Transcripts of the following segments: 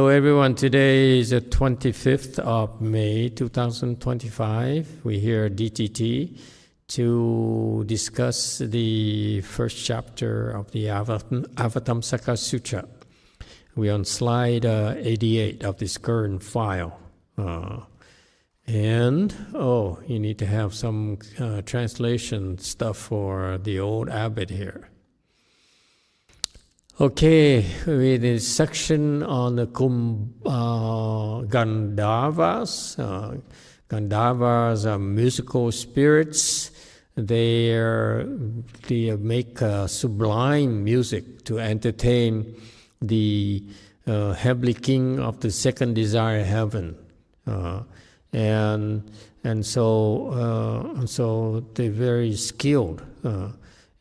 Hello everyone, today is the 25th of May 2025. We're here at DTT to discuss the first chapter of the Avatamsaka Sutra. We're on slide 88 of this current file. You need to have some translation stuff for the old abbot here. Okay, with this section on the Gandharvas. Gandharvas are musical spirits. They make sublime music to entertain the heavenly king of the second desire heaven. And so they're very skilled.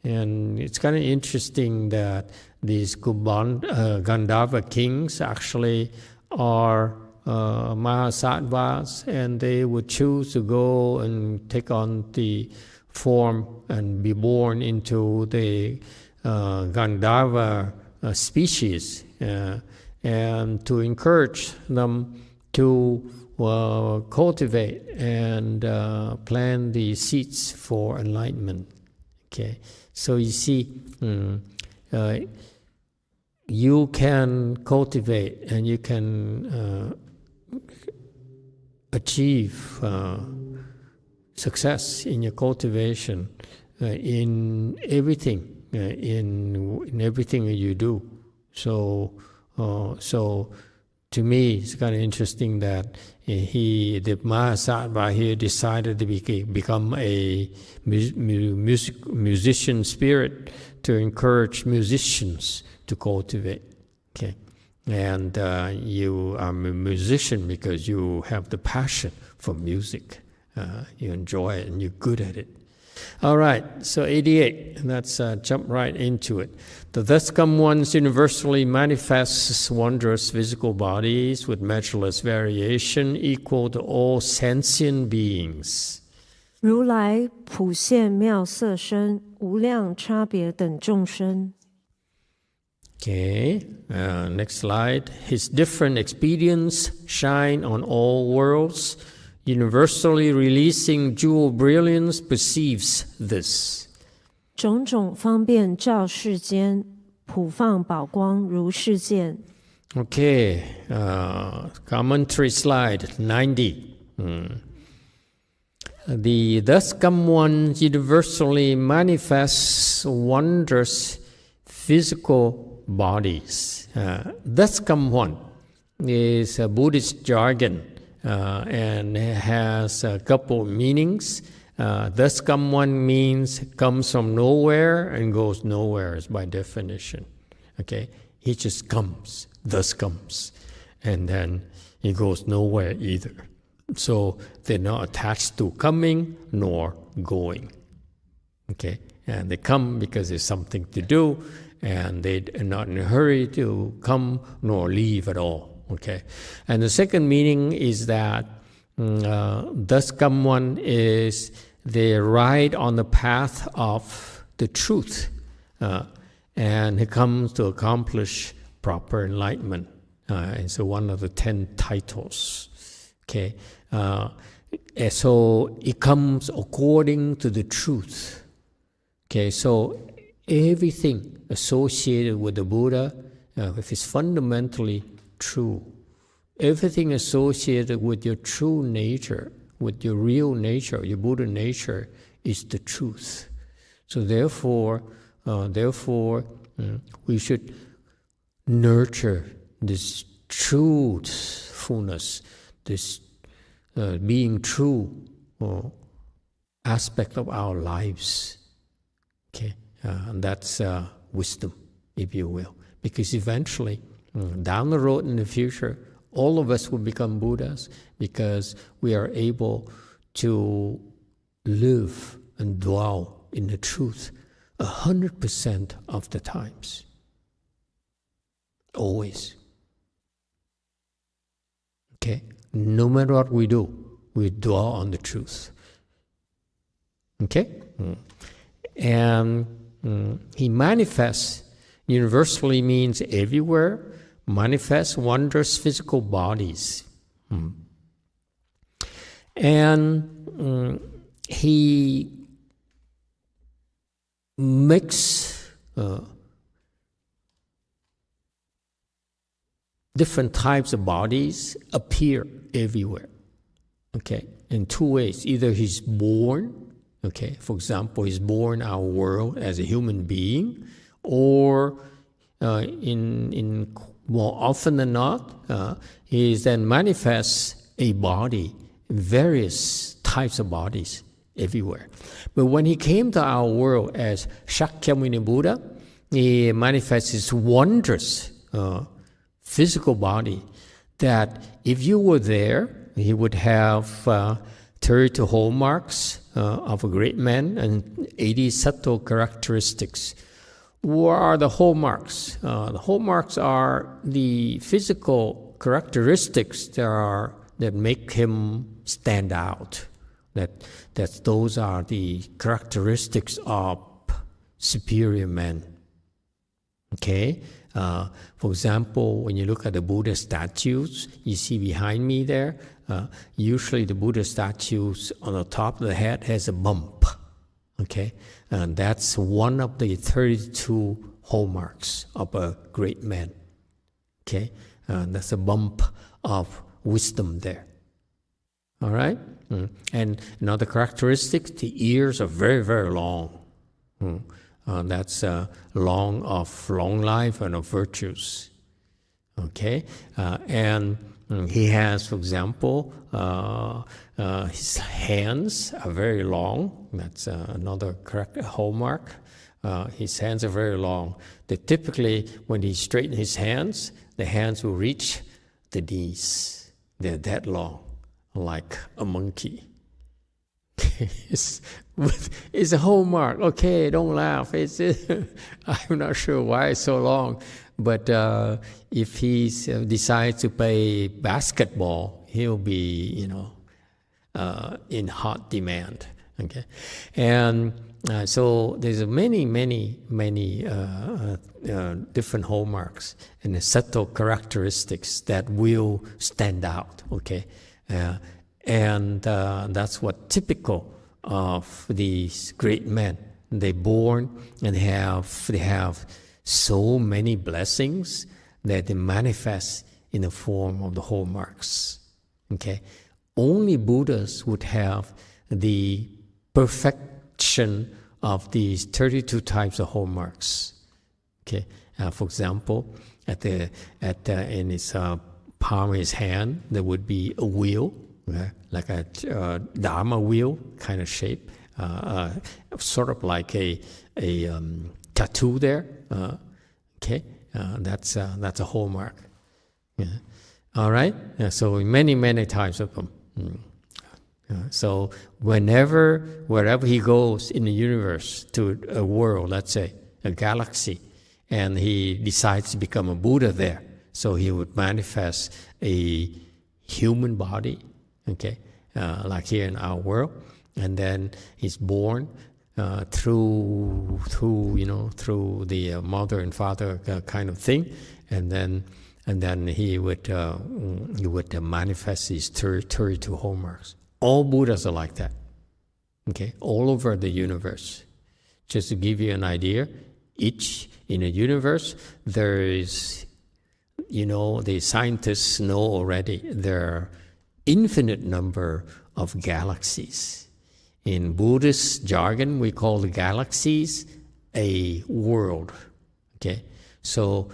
And it's kind of interesting that these Gandharva kings actually are Mahasattvas, and they would choose to go and take on the form and be born into the Gandharva species, and to encourage them to cultivate and plant the seeds for enlightenment. Okay, so you see, you can cultivate and you can achieve success in your cultivation in everything, in everything you do. So to me, it's kind of interesting that the Mahasattva here decided to become a musician spirit to encourage musicians to cultivate. Okay, and you are a musician because you have the passion for music. You enjoy it and you're good at it. All right, so 88, let's jump right into it. The thus come ones universally manifests wondrous physical bodies with measureless variation equal to all sentient beings. 如来普现妙色身，无量差别等众生。 Okay, next slide. His different expedients shine on all worlds. Universally releasing jewel brilliance perceives this. 种种方便照世间，普放宝光如是见。 Okay, commentary slide 90. The thus come one universally manifests wondrous physical bodies. Thus come one is a Buddhist jargon. And it has a couple meanings. Thus come one means comes from nowhere and goes nowhere by definition. Okay, he just comes, thus comes, and then he goes nowhere either. So they're not attached to coming nor going. Okay, and they come because there's something to do, and they're not in a hurry to come nor leave at all. Okay, and the second meaning is that thus come one is they ride on the path of the truth, and it comes to accomplish proper enlightenment. And so one of the 10 titles. Okay, and so it comes according to the truth. Okay, so everything associated with the Buddha is fundamentally true. Everything associated with your true nature, with your real nature, your Buddha nature, is the truth. So therefore, we should nurture this truthfulness, this being true aspect of our lives. Okay, and that's wisdom, if you will, because eventually, down the road in the future, all of us will become Buddhas because we are able to live and dwell in the truth 100% of the times. Always. Okay? No matter what we do, we dwell on the truth. Okay? And he manifests universally means everywhere, manifest wondrous physical bodies. And he makes different types of bodies appear everywhere. Okay, in two ways. Either he's born, okay, for example, he's born in our world as a human being, or in more often than not, he then manifests a body, various types of bodies everywhere. But when he came to our world as Shakyamuni Buddha, he manifests his wondrous physical body that if you were there, he would have 32 hallmarks of a great man and 80 subtle characteristics. What are the hallmarks? The hallmarks are the physical characteristics that make him stand out. Those are the characteristics of superior men. Okay? For example, when you look at the Buddha statues, you see behind me there, usually the Buddha statues on the top of the head has a bump. Okay? And that's one of the 32 hallmarks of a great man. Okay? That's a bump of wisdom there. All right? And another characteristic, the ears are very, very long. That's long of long life and of virtues. Okay? And he has, for example, his hands are very long. That's another correct hallmark. His hands are very long. Typically, when he straightens his hands, the hands will reach the knees. They're that long, like a monkey. It's a hallmark. Okay, don't laugh. I'm not sure why it's so long. But if he decides to play basketball, he'll be, in hot demand. Okay, and so there's many different hallmarks and subtle characteristics that will stand out. Okay, and that's what typical of these great men. They're born and they have so many blessings that they manifest in the form of the hallmarks. Okay, only Buddhas would have the perfection of these 32 types of hallmarks. Okay, for example, in his palm of his hand there would be a wheel, like a Dharma wheel kind of shape, sort of like a tattoo there. Okay, that's a hallmark. Yeah. All right. So many types of them. So wherever he goes in the universe, to a world, let's say a galaxy, and he decides to become a Buddha there, so he would manifest a human body. Okay, like here in our world, and then he's born through the mother and father kind of thing, and then he would manifest these 32 hallmarks. All Buddhas are like that. Okay, all over the universe. Just to give you an idea, each in the universe there is, the scientists know already there are infinite number of galaxies. In Buddhist jargon, we call the galaxies a world. Okay, so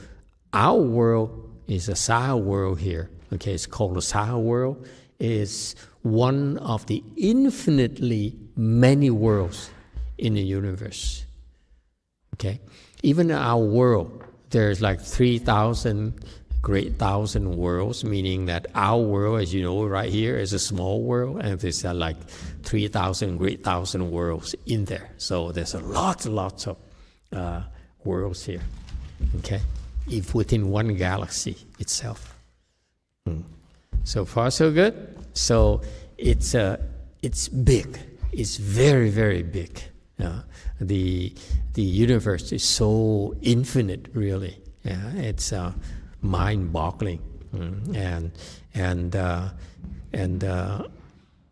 our world is a Saha world here. Okay, it's called the Saha world. Is one of the infinitely many worlds in the universe. Okay, even in our world, there's like 3,000 great thousand worlds, meaning that our world, as you know, right here is a small world, and there's like 3,000 great thousand worlds in there. So there's lots of worlds here. Okay, if within one galaxy itself. So far, so good. So it's big. It's very, very big. The universe is so infinite, really. Yeah, it's mind-boggling. And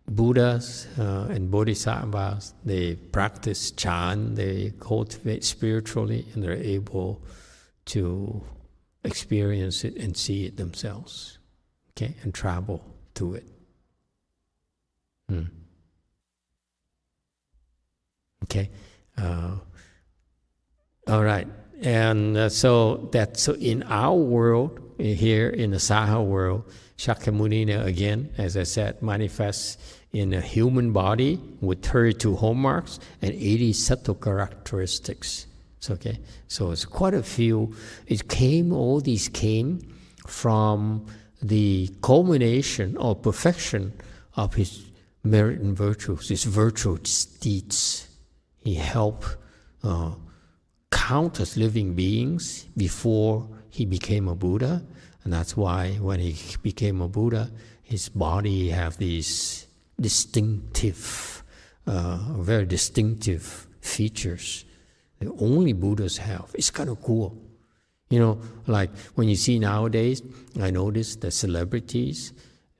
Buddhas and Bodhisattvas, they practice chant, they cultivate spiritually, and they're able to experience it and see it themselves, okay, and travel to it. Okay, all right, and so in our world, here in the Saha world, Shakyamuni, again, as I said, manifests in a human body with 32 hallmarks and 80 subtle characteristics. Okay, so it's quite a few. All these came from the culmination or perfection of his merit and virtues, his virtuous deeds. He helped countless living beings before he became a Buddha, and that's why when he became a Buddha, his body have these distinctive, very distinctive features that only Buddhas have. It's kind of cool. You know, like when you see nowadays, I notice the celebrities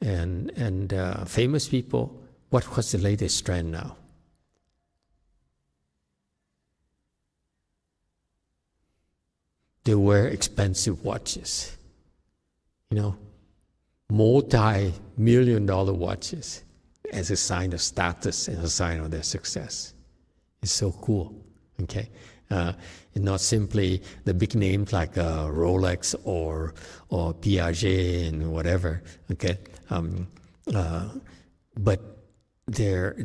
and famous people, what's the latest trend now? They wear expensive watches, you know, multi-million-dollar watches as a sign of status and a sign of their success. It's so cool, okay? And not simply the big names like Rolex or Piaget and whatever, okay? But they're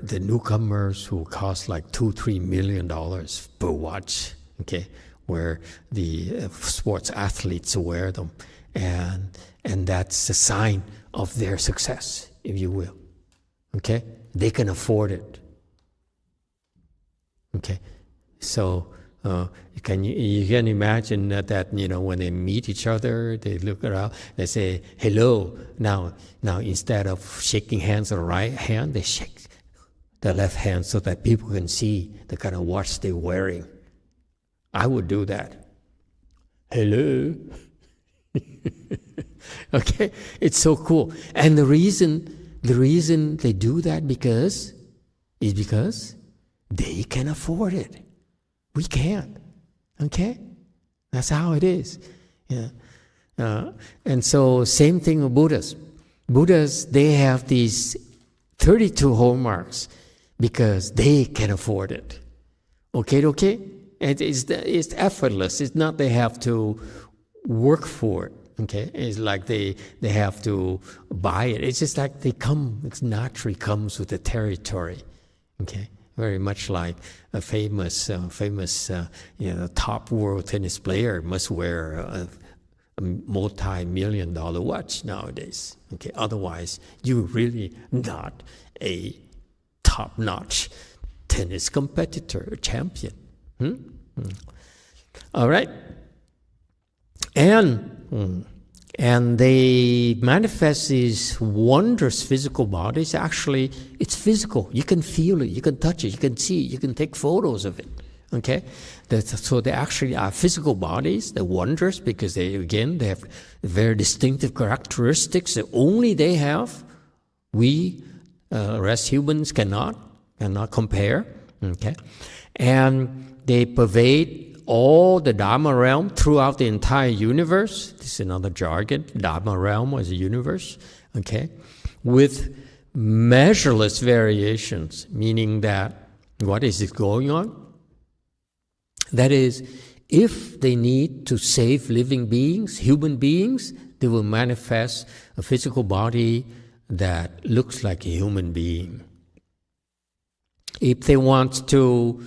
the newcomers who cost like $2-3 million per watch, okay? Where the sports athletes wear them, and that's a sign of their success, if you will. Okay, they can afford it. Okay, so you can imagine that you know, when they meet each other, they look around, they say hello. Now instead of shaking hands on the right hand, they shake the left hand so that people can see the kind of watch they're wearing. I would do that. Hello. Okay, it's so cool. And the reason they do that is because they can afford it. We can't. Okay? That's how it is. Yeah. And so same thing with Buddhas. Buddhas, they have these 32 hallmarks because they can afford it. Okay? It's effortless. It's not they have to work for it. Okay, it's like they have to buy it. It's just like it naturally comes with the territory. Okay, very much like a famous top world tennis player must wear a multi-million-dollar watch nowadays. Okay, otherwise you're really not a top-notch tennis competitor or champion. All right, and they manifest these wondrous physical bodies. Actually, it's physical. You can feel it, you can touch it, you can see it, you can take photos of it. Okay, so they actually are physical bodies. They're wondrous because they have very distinctive characteristics that only they have. We, rest humans, cannot compare. Okay, and they pervade all the Dharma realm throughout the entire universe. This is another jargon. Dharma realm as a universe, okay, with measureless variations, meaning that what is it going on? That is, if they need to save living beings, human beings, they will manifest a physical body that looks like a human being. If they want to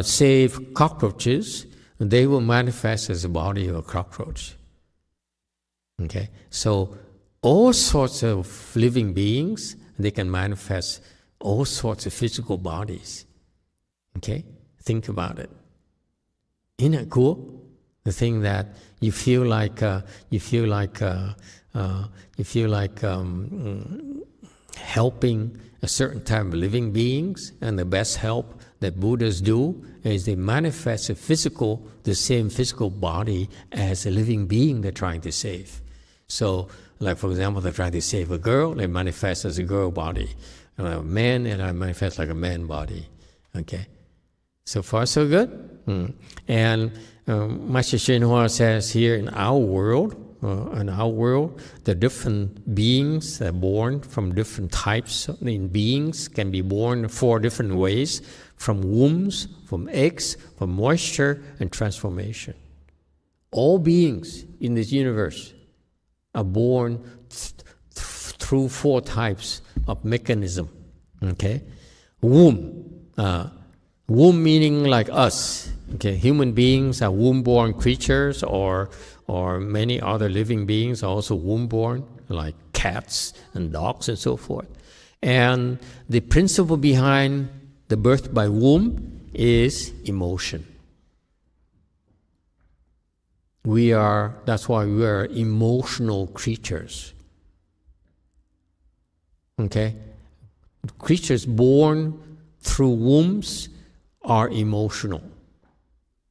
save cockroaches, they will manifest as a body of a cockroach. Okay, so all sorts of living beings, they can manifest all sorts of physical bodies. Okay, think about it. Isn't it cool? The thing that you feel helping a certain type of living beings, and the best help that Buddhas do is they manifest the same physical body as a living being they're trying to save. So, like for example, they're trying to save a girl, they manifest as a girl body. A man, and I manifest like a man body. Okay? So far, so good? And Master Shenhua says here in our world, the different beings that are born from different types. Beings can be born 4 different ways: from wombs, from eggs, from moisture, and transformation. All beings in this universe are born through 4 types of mechanism. Okay? Womb. Womb meaning like us. Okay? Human beings are womb-born creatures, or many other living beings are also womb-born, like cats and dogs and so forth. And the principle behind the birth by womb is emotion. That's why we are emotional creatures. Okay? Creatures born through wombs are emotional.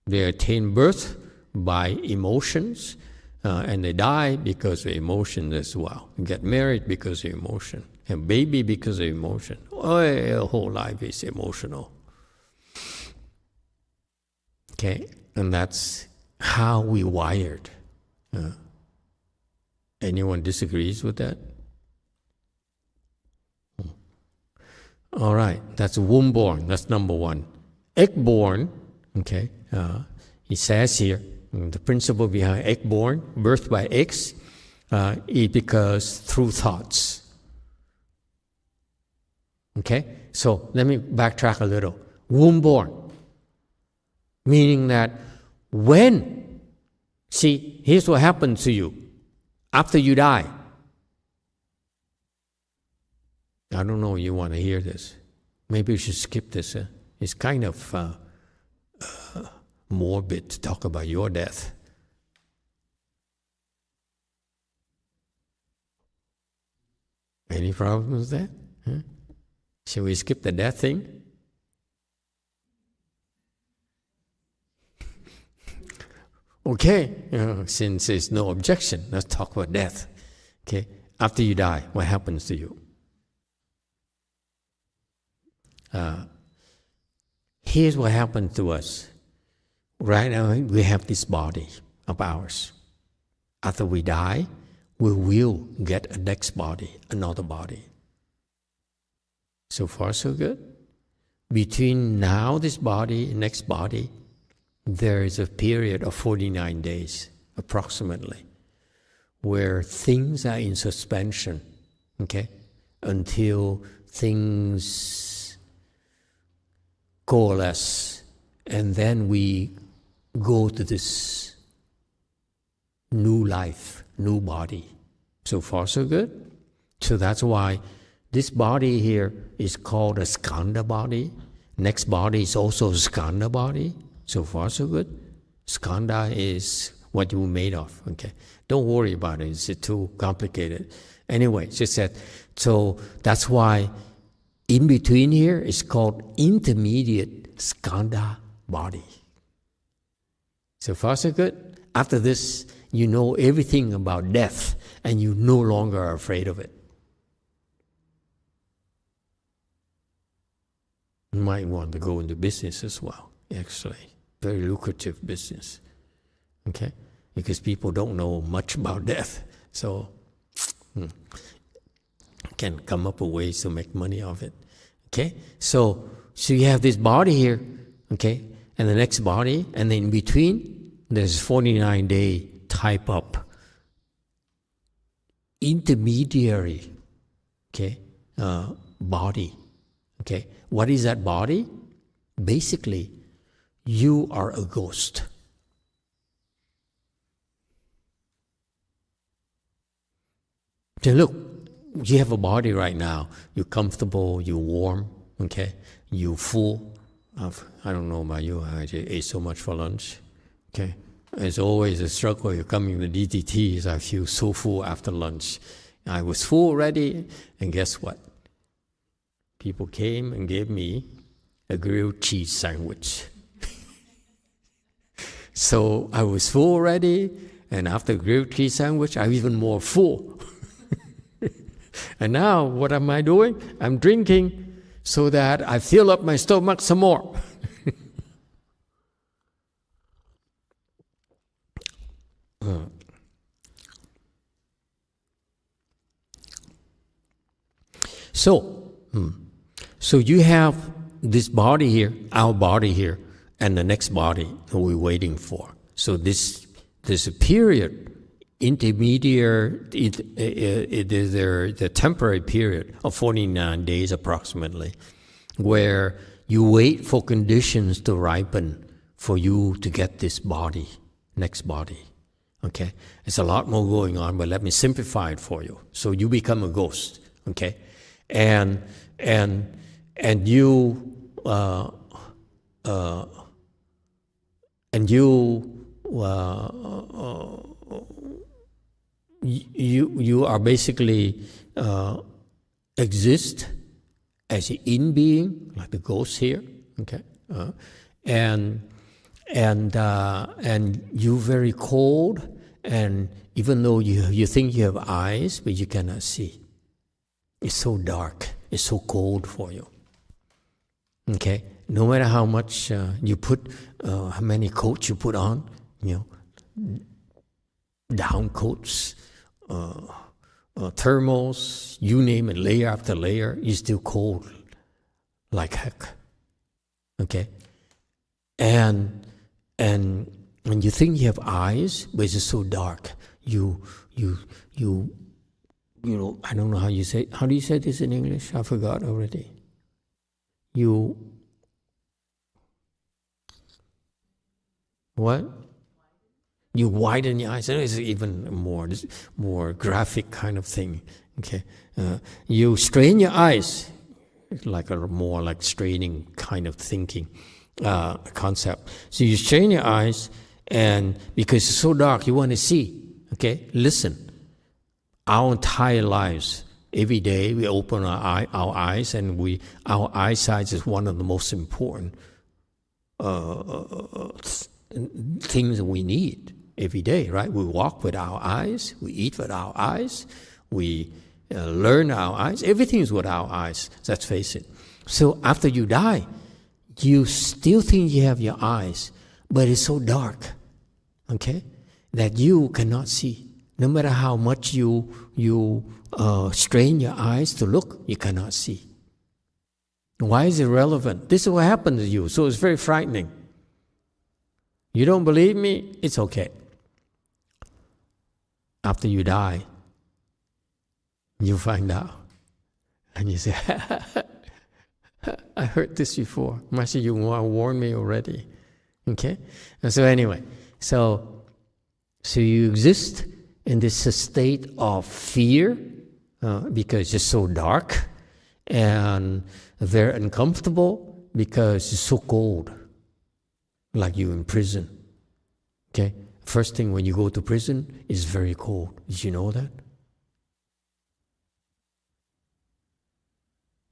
They attain birth by emotions, and they die because of emotion as well. They get married because of emotion. Have baby because of emotion. Their whole life is emotional. Okay? And that's how we wired. Anyone disagrees with that? All right, that's womb-born. That's number 1. Egg-born, okay, he says here, the principle behind egg-born, birth by eggs, is because through thoughts. Okay, so let me backtrack a little. Womb-born, meaning that here's what happens to you after you die. I don't know if you want to hear this. Maybe you should skip this. It's kind of morbid to talk about your death. Any problem with that? Shall we skip the death thing? Okay, since there's no objection, let's talk about death. Okay, after you die, what happens to you? Here's what happened to us. Right now, we have this body of ours. After we die, we will get a next body, another body. So far, so good. Between now, this body, and next body, there is a period of 49 days, approximately, where things are in suspension, okay, until things coalesce, and then we go to this new life, new body. So far, so good. So that's why this body here is called a skanda body. Next body is also a skanda body. So far, so good. Skanda is what you're made of. Okay, don't worry about it. It's too complicated. Anyway, she said. So that's why in between here is called intermediate skanda body. So far, so good. After this, you know everything about death, and you no longer are afraid of it. You might want to go into business as well, actually. Very lucrative business. Okay? Because people don't know much about death. So, can come up with ways to make money of it. Okay? So you have this body here, okay? And the next body, and then in between, there's 49-day type up intermediary, okay, body. Okay, what is that body? Basically, you are a ghost. So look, you have a body right now. You're comfortable, you're warm, okay? You're full of, I don't know about you, I just ate so much for lunch, okay? It's always a struggle. You're coming to DTTs, I feel so full after lunch. I was full already, and guess what? people came and gave me a grilled cheese sandwich. So I was full already, and after grilled cheese sandwich, I'm even more full. And now, what am I doing? I'm drinking so that I fill up my stomach some more. So you have this body here, our body here, and the next body that we're waiting for. So there's a period, intermediate, it is the temporary period of 49 days approximately, where you wait for conditions to ripen for you to get this body, next body. Okay? There's a lot more going on, but let me simplify it for you. So you become a ghost. Okay? And you you are basically exist as an in being, like the ghost here, okay, and you're very cold, and even though you think you have eyes, but you cannot see. It's so dark. It's so cold for you. Okay, no matter how much you put, how many coats you put on, down coats, thermals, you name it, layer after layer, you're still cold like heck. Okay, and when you think you have eyes, but it's so dark, you know, I don't know how you say. How do you say this in English? I forgot already. You widen your eyes. It's even more graphic kind of thing. Okay, you strain your eyes, like a more like straining kind of thinking concept. So you strain your eyes, and because it's so dark, you want to see. Okay, listen. Our entire lives, every day we open our eyes, and our eyesight is one of the most important things that we need every day, right? We walk with our eyes, we eat with our eyes, we learn our eyes. Everything is with our eyes, let's face it. So after you die, you still think you have your eyes, but it's so dark, okay, that you cannot see. No matter how much you strain your eyes to look, you cannot see. Why is it relevant? This is what happened to you, so it's very frightening. You don't believe me? It's okay. After you die, you find out. And you say, I heard this before. Masteryonghua warned me already. Okay? And so anyway, so you exist in this state of fear because it's so dark, and very uncomfortable because it's so cold, like you're in prison. Okay? First thing when you go to prison is very cold. Did you know that?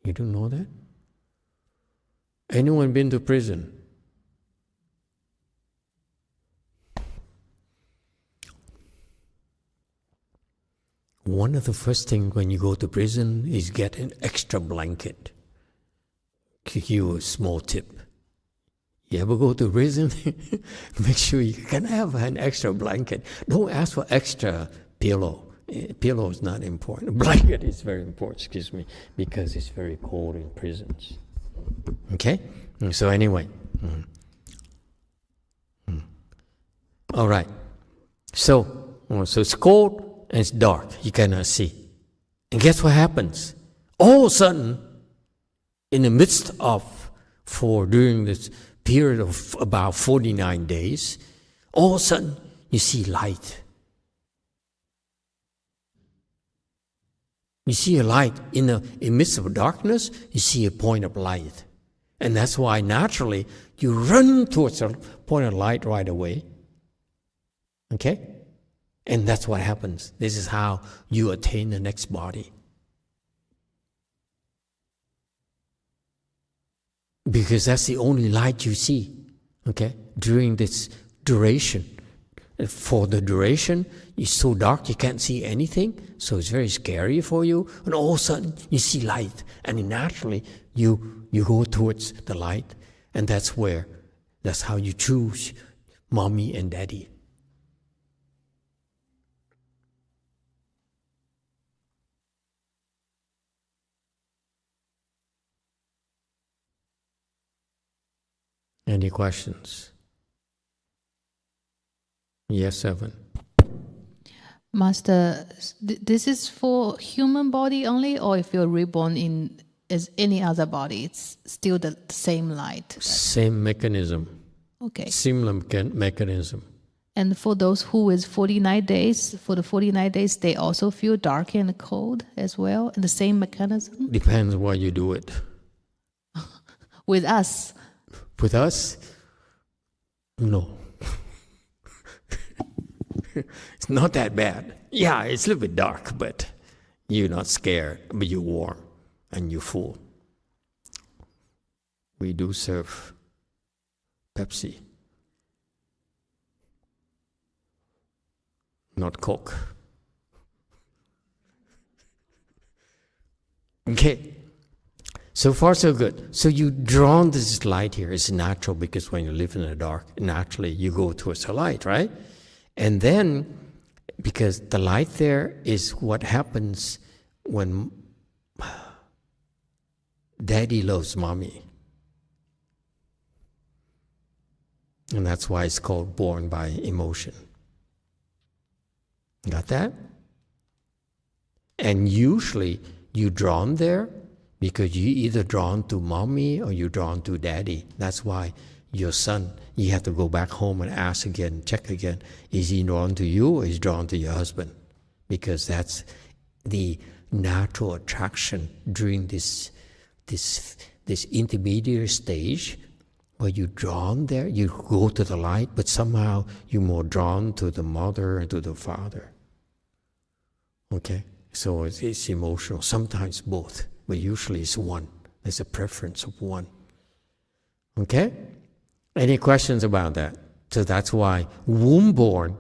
You don't know that? Anyone been to prison? One of the first things when you go to prison is get an extra blanket. Give you a small tip. You ever go to prison? Make sure you can have an extra blanket. Don't ask for extra pillow. Pillow is not important. Blanket is very important, excuse me, because it's very cold in prisons. Okay? So anyway. All right. So it's cold. And it's dark, you cannot see. And guess what happens? All of a sudden, in the midst of, during this period of about 49 days, all of a sudden, you see light. You see a light. In the midst of darkness, you see a point of light. And that's why naturally, you run towards a point of light right away. Okay? And that's what happens. This is how you attain the next body. because that's the only light you see, okay, during this duration. For the duration, it's so dark you can't see anything, so it's very scary for you, and all of a sudden you see light, and naturally you go towards the light, and that's how you choose mommy and daddy. Any questions? Yes, Evan. Master, this is for human body only, or if you're reborn in as any other body, it's still the same light? Same mechanism. Okay. Similar mechanism. And for those who is 49 days, for the 49 days, they also feel dark and cold as well, and the same mechanism? Depends why you do it. With us? With us? No. It's not that bad. Yeah, it's a little bit dark, but you're not scared, but you're warm and you're full. We do serve Pepsi, not Coke. Okay, so far so good. So you drawn this light here. It's natural because when you live in the dark, naturally you go towards the light, right? And then, because the light there is what happens when daddy loves mommy. And that's why it's called born by emotion. Got that? And usually you're drawn there because you're either drawn to mommy or you're drawn to daddy. That's why your son, you have to go back home and ask again, check again, is he drawn to you or is he drawn to your husband? Because that's the natural attraction during this intermediate stage where you're drawn there, you go to the light, but somehow you're more drawn to the mother and to the father. Okay? So it's emotional, sometimes both, but usually it's one. There's a preference of one. Okay? Any questions about that? So that's why womb-born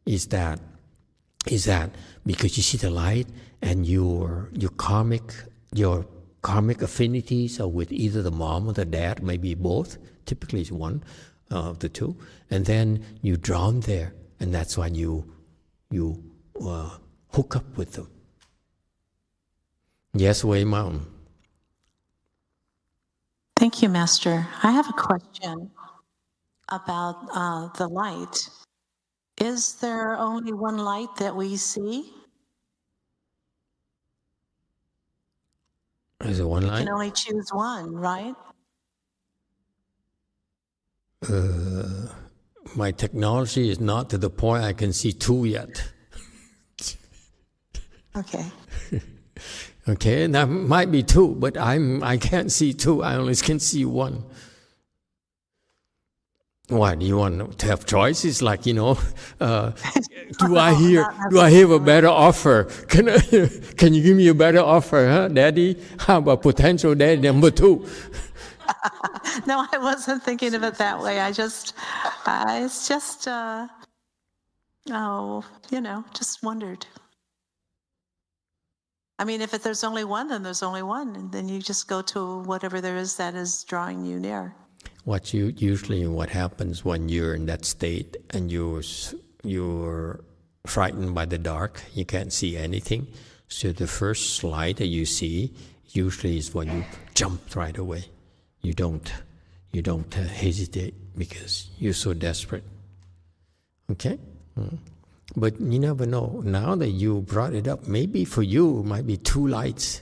is that because you see the light and your karmic affinities are with either the mom or the dad, maybe both. Typically it's one of the two. And then you're drawn there, and that's why you hook up with them. Yes, Wei Mountain. Thank you, Master. I have a question about the light. Is there only one light that we see? Is it one light? You can only choose one, right? My technology is not to the point I can see two yet. Okay. Okay, and that might be two, but I can't see two. I only can see one. What, do you want to have choices? Like, do I hear a better offer? Can you give me a better offer, huh, Daddy? How about potential daddy number two? No, I wasn't thinking of it that way. It's just, just wondered. I mean, if there's only one, then there's only one, and then you just go to whatever there is that is drawing you near. What happens when you're in that state and you're frightened by the dark, you can't see anything. So the first light that you see usually is when you jump right away. You don't hesitate because you're so desperate. Okay? But you never know. Now that you brought it up, maybe for you it might be two lights.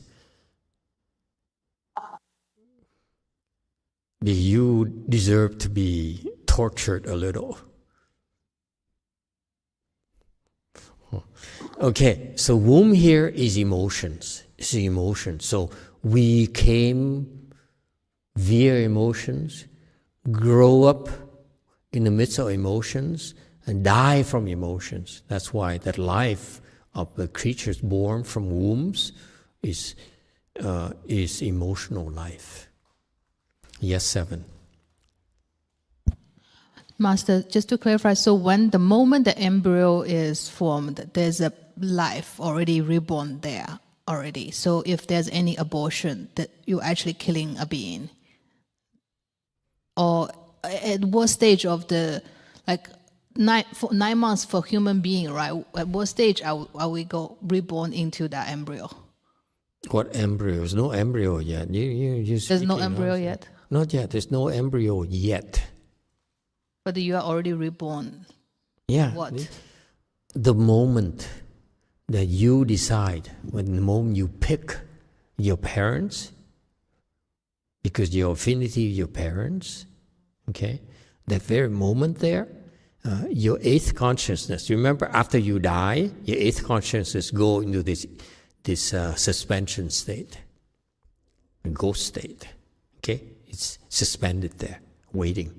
You deserve to be tortured a little. Okay, so womb here is emotions. It's emotion. So we came via emotions, grow up in the midst of emotions, and die from emotions. That's why that life of the creatures born from wombs is emotional life. Yes, 7. Master, just to clarify, so when the moment the embryo is formed, there's a life already reborn there already. So if there's any abortion, that you're actually killing a being. Or at what stage of the, like 9 months for human being, right? At what stage are we reborn into that embryo? What embryos? No embryo yet. There's no embryo yet? Not yet. There's no embryo yet. But you are already reborn. Yeah. What? The moment that you decide, when the moment you pick your parents, because your affinity with your parents, okay, that very moment there, your eighth consciousness, remember after you die, your eighth consciousness go into this suspension state, a ghost state, okay? It's suspended there, waiting.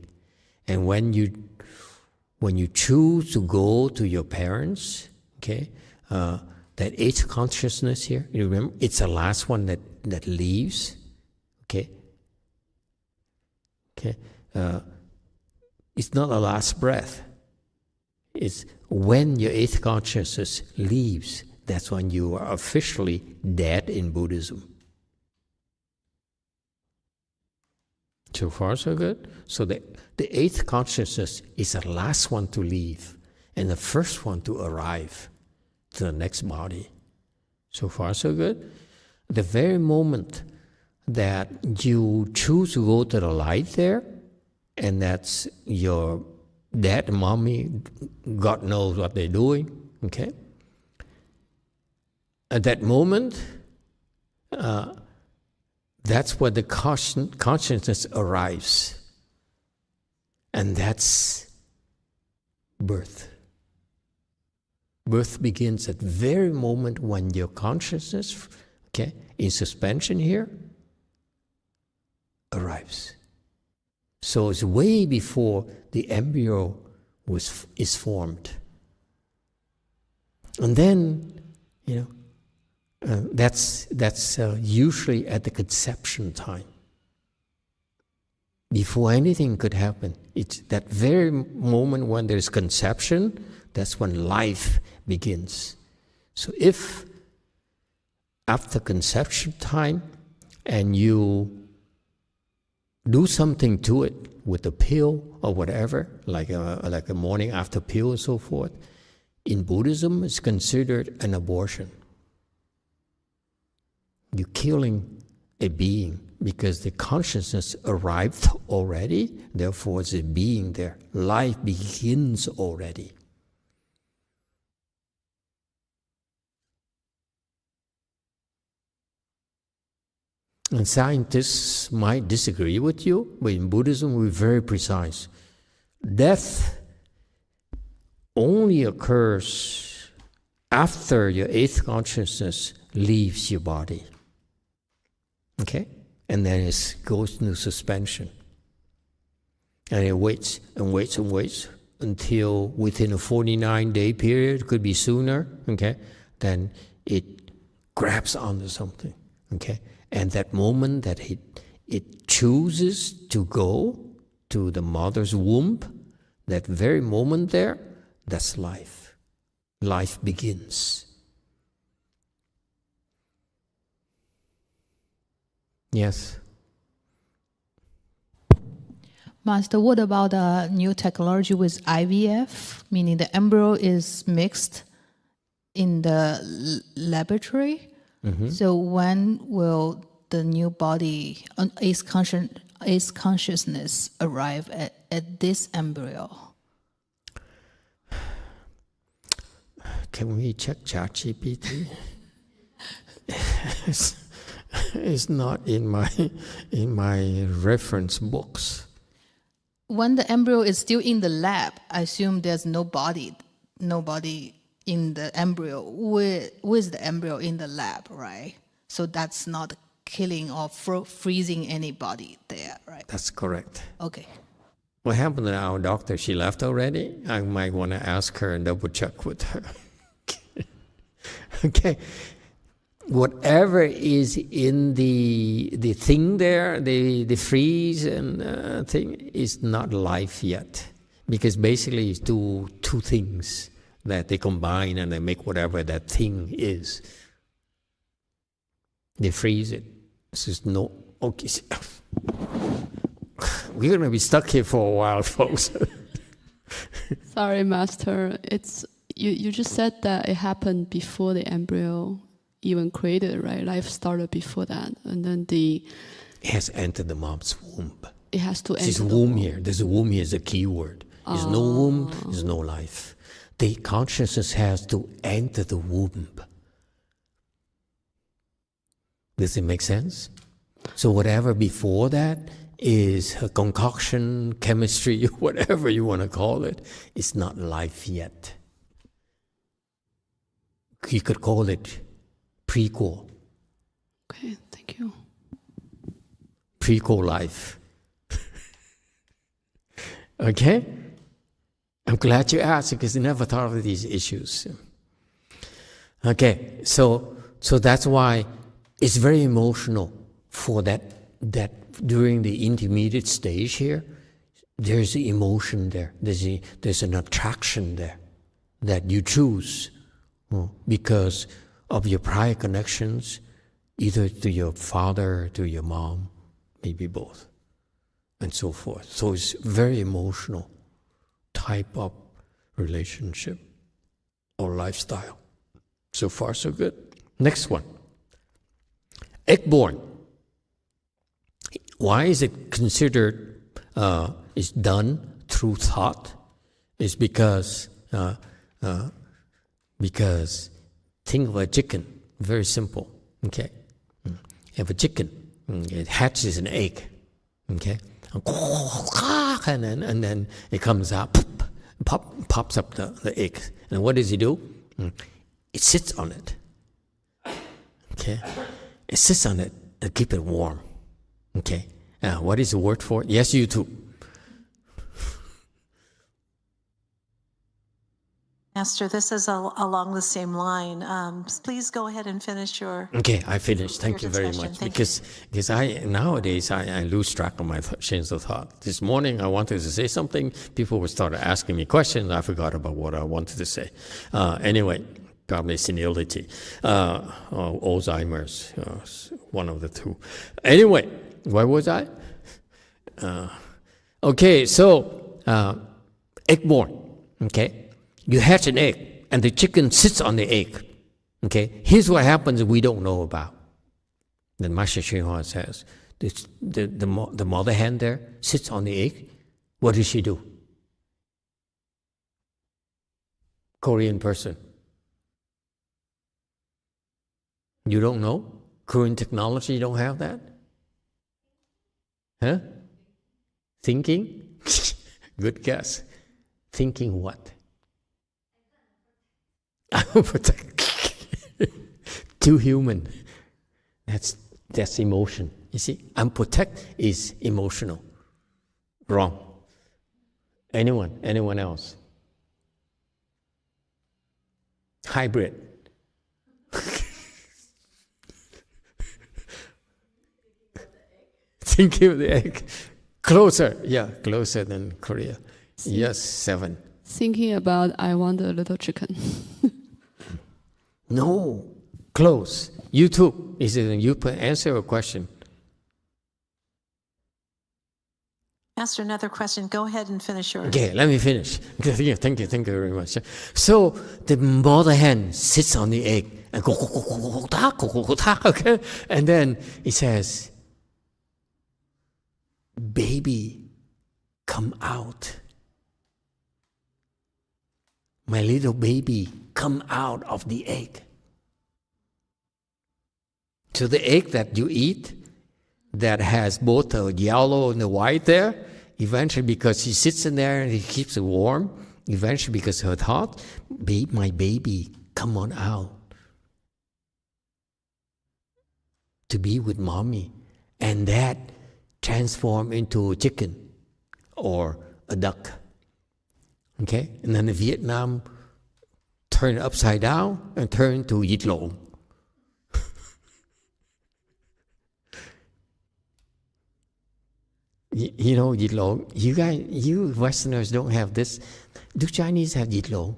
And when you choose to go to your parents, okay, that eighth consciousness here, you remember, it's the last one that leaves, okay? Okay, it's not the last breath. It's when your eighth consciousness leaves, that's when you are officially dead in Buddhism. So far, so good. So the eighth consciousness is the last one to leave and the first one to arrive to the next body. So far, so good. The very moment that you choose to go to the light there, and that's your dad and mommy, God knows what they're doing, okay? At that moment, that's where the consciousness arrives. And that's birth. Birth begins at the very moment when your consciousness, okay, in suspension here, arrives. So it's way before the embryo is formed. And then, that's usually at the conception time. Before anything could happen, it's that very moment when there's conception, that's when life begins. So if after conception time and you do something to it with a pill or whatever, like a morning after pill and so forth, in Buddhism it's considered an abortion. You're killing a being because the consciousness arrived already, therefore it's a being there. Life begins already. And scientists might disagree with you, but in Buddhism we're very precise. Death only occurs after your eighth consciousness leaves your body. Okay? And then it goes into suspension. And it waits and waits and waits until within a 49-day period, could be sooner, okay? Then it grabs onto something, okay? And that moment that it chooses to go to the mother's womb, that very moment there, that's life. Life begins. Yes. Master, what about a new technology with IVF, meaning the embryo is mixed in the laboratory? Mm-hmm. So when will the new body, eighth consciousness arrive at this embryo? Can we check ChatGPT? It's not in my reference books. When the embryo is still in the lab, I assume there's nobody in the embryo with the embryo in the lab, right? So that's not killing or freezing anybody there, right? That's correct. Okay. What happened to our doctor? She left already? I might want to ask her and double check with her. Okay. whatever is in the thing there, the freeze and thing, is not life yet. Because basically it's two things that they combine and they make whatever that thing is. They freeze it. This is no... Okay. We're going to be stuck here for a while, folks. Sorry, Master. You just said that it happened before the embryo even created, right? Life started before that. And then it has entered the mom's womb. It has to enter this womb here. There's a womb here is a key word. There's no womb, there's no life. The consciousness has to enter the womb. Does it make sense? So whatever before that is a concoction, chemistry, whatever you want to call it, it's not life yet. You could call it prequel. Okay, thank you. Prequel life. Okay? I'm glad you asked because I never thought of these issues. Okay, so that's why it's very emotional for that during the intermediate stage here, there's the emotion there. There's an attraction there that you choose because of your prior connections, either to your father, to your mom, maybe both, and so forth. So it's very emotional type of relationship or lifestyle. So far, so good. Next one. Egg-born. Why is it considered is done through thought? It's because think of a chicken. Very simple. Okay, you have a chicken. It hatches an egg. Okay, and then it comes out, pops up the egg. And what does he do? It sits on it. Okay, it sits on it to keep it warm. Okay, what is the word for it? Yes, you too. Master, this is along the same line. Please go ahead and finish your... Okay, I finished. Thank you very much. Thank because nowadays I lose track of my chains of thought. This morning I wanted to say something. People would start asking me questions. I forgot about what I wanted to say. Anyway, probably senility, Alzheimer's, one of the two. Anyway, where was I? Okay, so egg-born. Okay. You hatch an egg, and the chicken sits on the egg. Okay, here's what happens we don't know about. Then Master Shinhua says, the mother hen there sits on the egg. What does she do? Korean person. You don't know? Korean technology, you don't have that? Huh? Thinking? Good guess. Thinking what? Too human. That's emotion. You see, unprotect is emotional. Wrong. Anyone else? Hybrid. Thinking of the egg. Closer. Yeah, closer than Korea. Yes, 7. Thinking about I want a little chicken. No, close. You too. Is it you answer a question? Master, another question. Go ahead and finish yours. Okay, let me finish. Thank you very much. So the mother hen sits on the egg and okay, and then it says, "Baby, come out. My little baby, come out of the egg." So the egg that you eat, that has both the yellow and the white there, eventually because she sits in there and it keeps it warm, eventually because her thought, my baby, come on out to be with mommy. And that transform into a chicken or a duck. Okay? And then the Vietnam turn upside down and turn to Yit Long. You know, yitlo. You Westerners don't have this. Do Chinese have yitlo?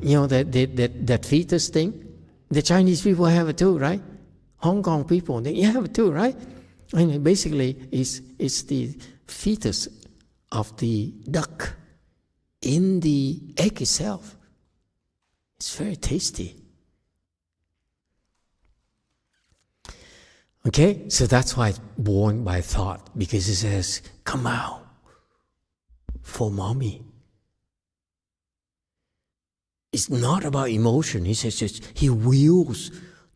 You know that fetus thing? The Chinese people have it too, right? Hong Kong people, they have it too, right? And basically, it's the fetus of the duck in the egg itself. It's very tasty. Okay, so that's why it's born by thought, because it says, come out for mommy. It's not about emotion. He says just, he wills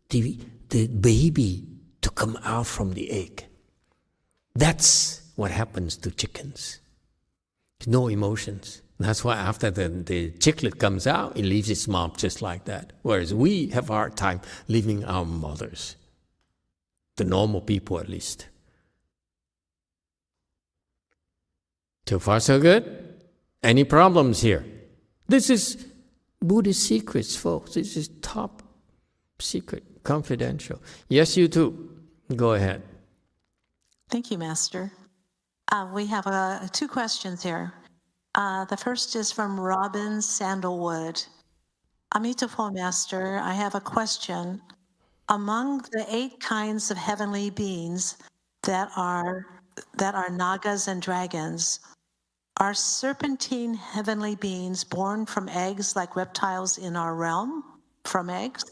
the baby to come out from the egg. That's what happens to chickens. No emotions. That's why after the chicklet comes out, it leaves its mom just like that. Whereas we have a hard time leaving our mothers. The normal people, at least. So far, so good? Any problems here? This is Buddhist secrets, folks. This is top secret, confidential. Yes, you too. Go ahead. Thank you, Master. We have 2 questions here. The first is from Robin Sandalwood. Amitabha, Master, I have a question. Among the 8 kinds of heavenly beings that are nagas and dragons, are serpentine heavenly beings born from eggs like reptiles in our realm, from eggs?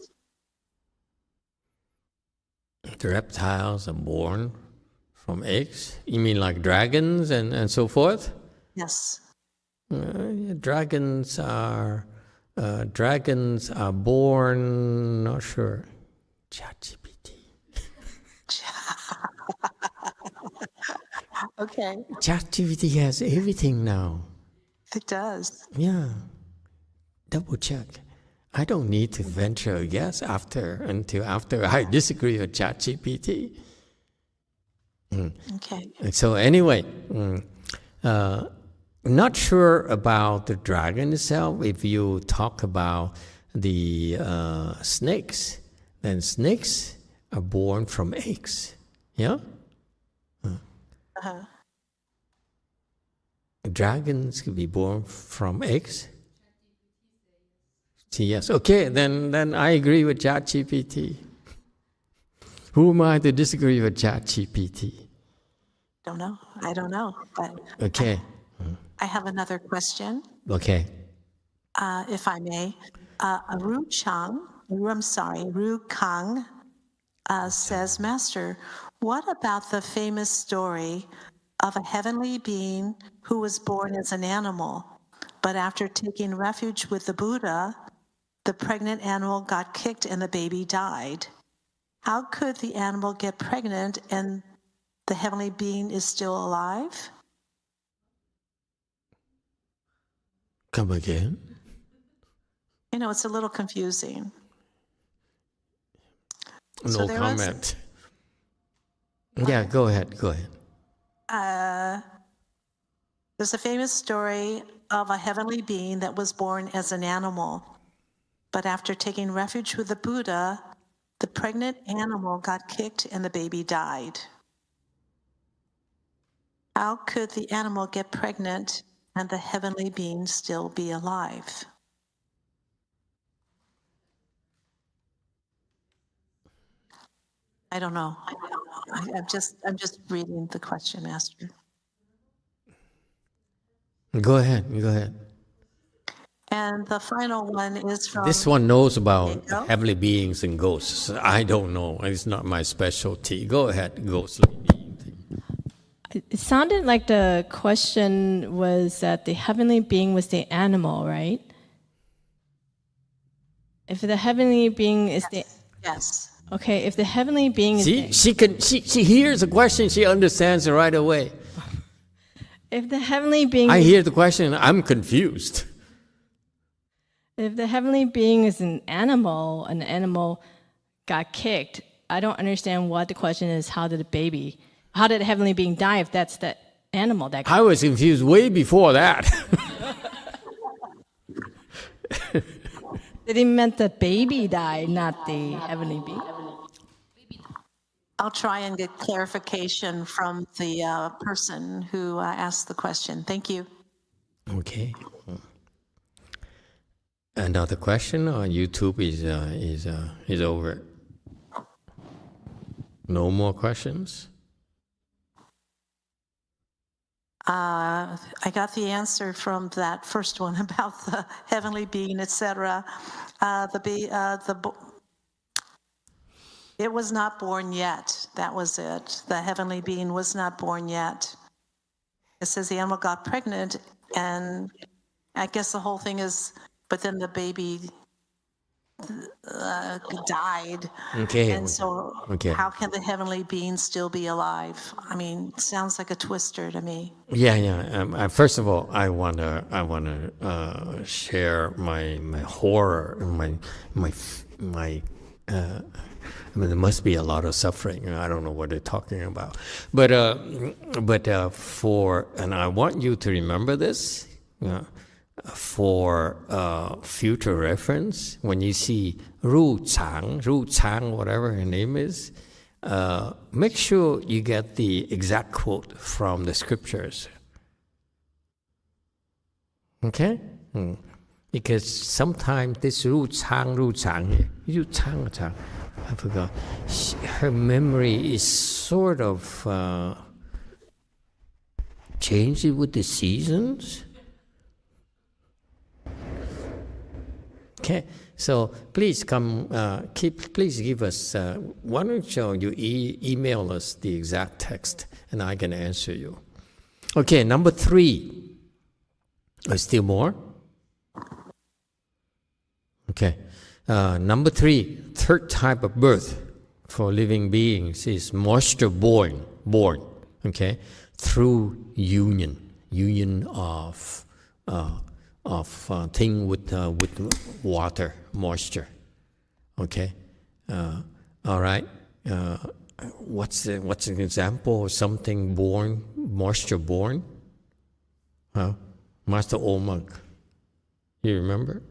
The reptiles are born from eggs? You mean like dragons and so forth? Yes. Dragons are born, not sure. ChatGPT. Okay. ChatGPT has everything now. It does. Yeah. Double check. I don't need to venture a guess until after I disagree with ChatGPT. Okay. So anyway, not sure about the dragon itself. If you talk about the snakes, then snakes are born from eggs. Yeah? Dragons could be born from eggs? Yes. Okay, then I agree with ChatGPT. Who am I to disagree with ChatGPT? I don't know. But okay. I have another question. Okay. If I may. Ru Kang says, Master, what about the famous story of a heavenly being who was born as an animal, but after taking refuge with the Buddha, the pregnant animal got kicked and the baby died? How could the animal get pregnant and the heavenly being is still alive? Come again? It's a little confusing. No comment. Yeah, go ahead. There's a famous story of a heavenly being that was born as an animal, but after taking refuge with the Buddha, the pregnant animal got kicked and the baby died. How could the animal get pregnant and the heavenly being still be alive? I don't know. I'm just reading the question, Master. Go ahead. And the final one is from... This one knows about heavenly beings and ghosts. I don't know. It's not my specialty. Go ahead, ghost lady. It sounded like the question was that the heavenly being was the animal, right? If the heavenly being is the... Yes. Okay, if the heavenly being is... She hears the question, she understands it right away. If the heavenly being... I hear the question, I'm confused. If the heavenly being is an animal got kicked, I don't understand what the question is. How did the heavenly being die if that's the animal that got I was confused way before that. It meant the baby died, not the heavenly being. I'll try and get clarification from the person who asked the question. Thank you. Okay. Another question on YouTube is over. No more questions? I got the answer from that first one about the heavenly being, etc. It was not born yet. That was it. The heavenly being was not born yet. It says the animal got pregnant, and I guess the whole thing is, but then the baby died. Okay. And so how can the heavenly being still be alive? I mean, it sounds like a twister to me. Yeah. First of all, I wanna share my horror, I mean, there must be a lot of suffering. I don't know what they're talking about, but and I want you to remember this. For future reference, when you see Ru Chang, whatever her name is, make sure you get the exact quote from the scriptures. Okay? Because sometimes this Ru Chang, I forgot, her memory is sort of changing with the seasons. Okay, so please come. Please give us. Why don't you email us the exact text, and I can answer you. Okay, number 3. Still more. Okay, number 3. Third type of birth for living beings is moisture born. Okay, through union of thing with water, moisture. Okay, all right. What's an example of something born, moisture born? Master Old Monk, you remember?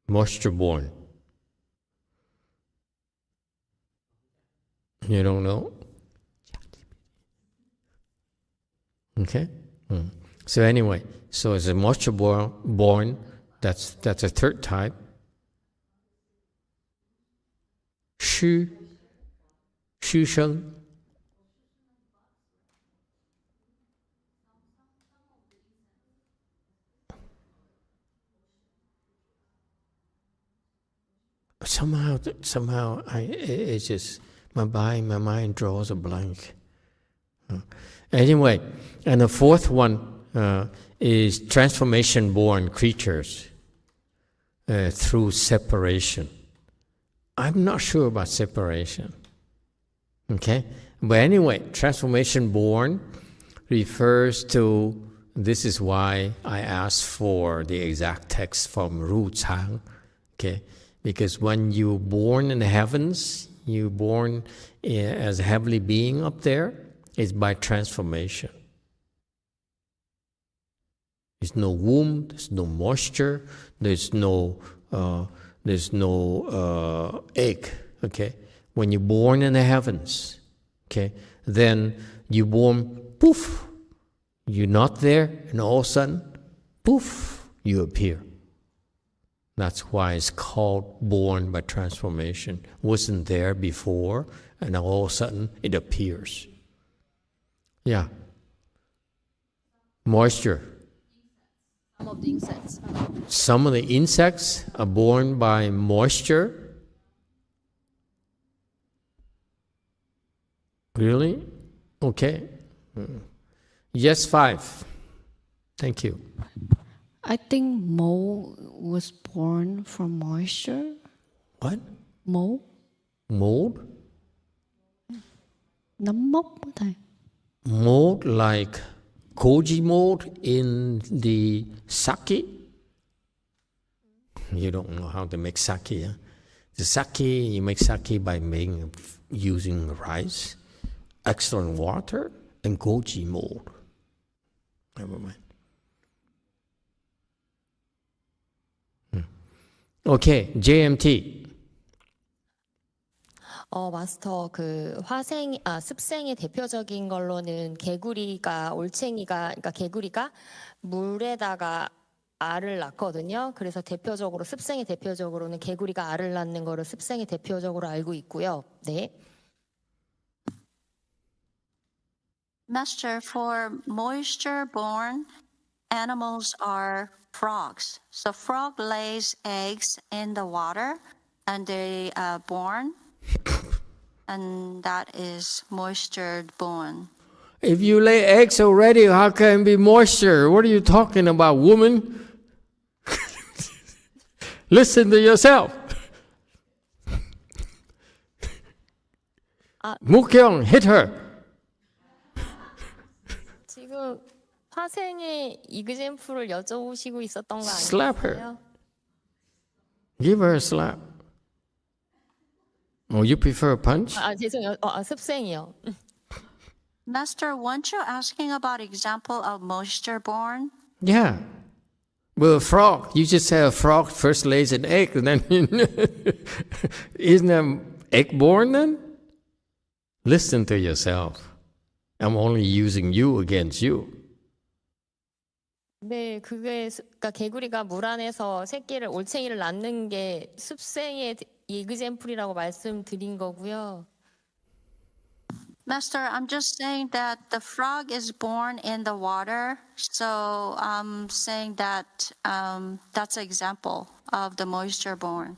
Moisture born. You don't know? Okay. So anyway. So as a moisture born, that's a third type. Shu Sheng. Somehow, it's just my mind draws a blank. Anyway, and the fourth one is transformation-born creatures through separation. I'm not sure about separation. Okay, but anyway, transformation-born refers to. This is why I asked for the exact text from Ru Chang. Okay. Because when you're born in the heavens, you're born as a heavenly being up there, it's by transformation. There's no womb, there's no moisture, there's no egg. Okay, when you're born in the heavens, okay, then you're born, poof, you're not there, and all of a sudden, poof, you appear. That's why it's called born by transformation. Wasn't there before, and all of a sudden it appears. Yeah. Moisture. Some of the insects. Some of the insects are born by moisture. Really? Okay. Yes, 5. Thank you. I think mold was born from moisture. What? Mold. Mold? Nấm mốc thầy. Mold like koji mold in the sake? You don't know how to make sake, huh? The sake, you make sake by using rice, excellent water, and koji mold. Never mind. Okay, JMT. 마스터 습생의 대표적인 걸로는 개구리가 그러니까 개구리가 물에다가 알을 낳거든요. 그래서 습생의 대표적으로는 개구리가 알을 낳는 거를 습생의 대표적으로 알고 있고요. 네. Master, for moisture-born animals are frogs. So frog lays eggs in the water and they are born, and that is moisture-born. If you lay eggs already, how can it be moisture? What are you talking about, woman? Listen to yourself. Mukhyung, hit her. 지금 화생의 이그젬플을 여쭤보시고 있었던 거 아니에요? Slap her. Give her a slap. Oh, you prefer a punch? 죄송해요. 습생이요. Master, weren't you asking about example of moisture-born? Yeah. Well, a frog. You just say a frog first lays an egg, and then isn't an egg born then? Listen to yourself. I'm only using you against you. 네, 그러니까 개구리가 물 안에서 올챙이를 낳는 게 습생의 이그젬플이라고 말씀드린 거고요. Master, I'm just saying that the frog is born in the water, so I'm saying that that's an example of the moisture born.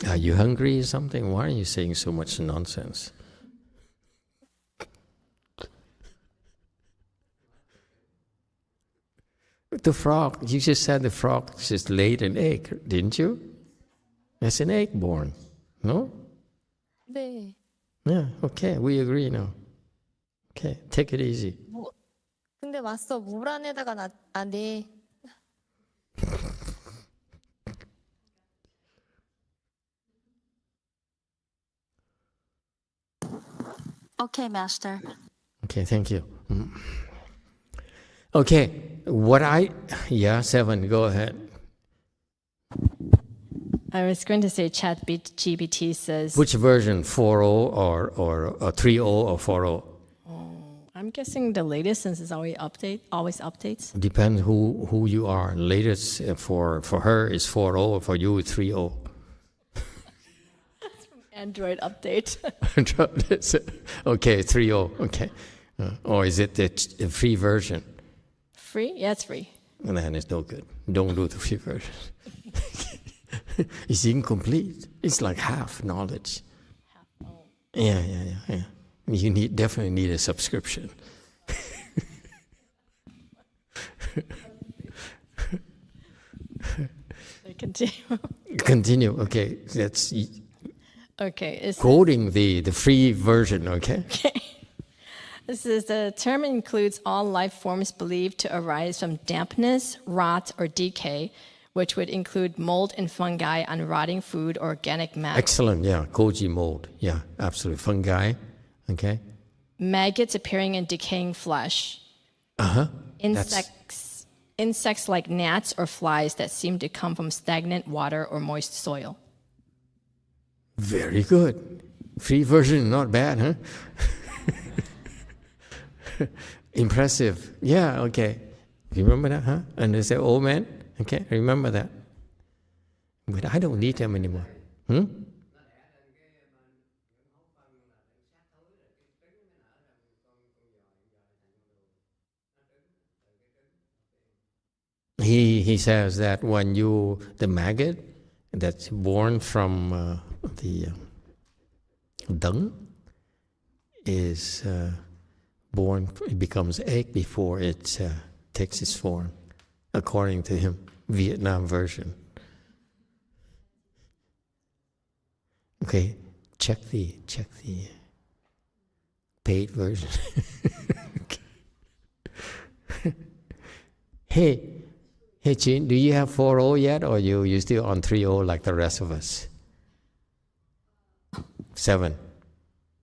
Are you hungry or something? Why are you saying so much nonsense? The frog, you just said the frog just laid an egg, didn't you? That's an egg born, no? 네. Yeah, okay, we agree now. Okay, take it easy. 근데 마스터 물 안에다가 네. Okay, Master. Okay, thank you. Okay, Seven, go ahead. I was going to say ChatGPT says... Which version, 4.0 or 3.0 or 4.0? I'm guessing the latest, since it's always updates. Depends who you are. Latest for her is 4.0, for you is 3.0. Android update. Okay, 3.0, okay. Or is it the free version? Free? Yeah, it's free. And then it's no good. Don't do the free version. It's incomplete. It's like half knowledge. Yeah. You definitely need a subscription. Continue. Okay, that's okay. Quoting the free version. Okay. This is the term includes all life forms believed to arise from dampness, rot, or decay, which would include mold and fungi on rotting food or organic matter. Excellent. Yeah, Koji mold. Yeah, absolutely. Fungi. Okay. Maggots appearing in decaying flesh. Insects like gnats or flies that seem to come from stagnant water or moist soil. Very good. Free version, not bad, huh? Impressive. Yeah, okay. Remember that, huh? And they say, old man? Okay, remember that. But I don't need them anymore. He says that when the maggot that's born from the dung is born, it becomes egg before it takes its form, according to him, Vietnam version. Okay, check the paid version. Hey, Chin, do you have 4.0 yet, or you still on 3.0 like the rest of us? 7.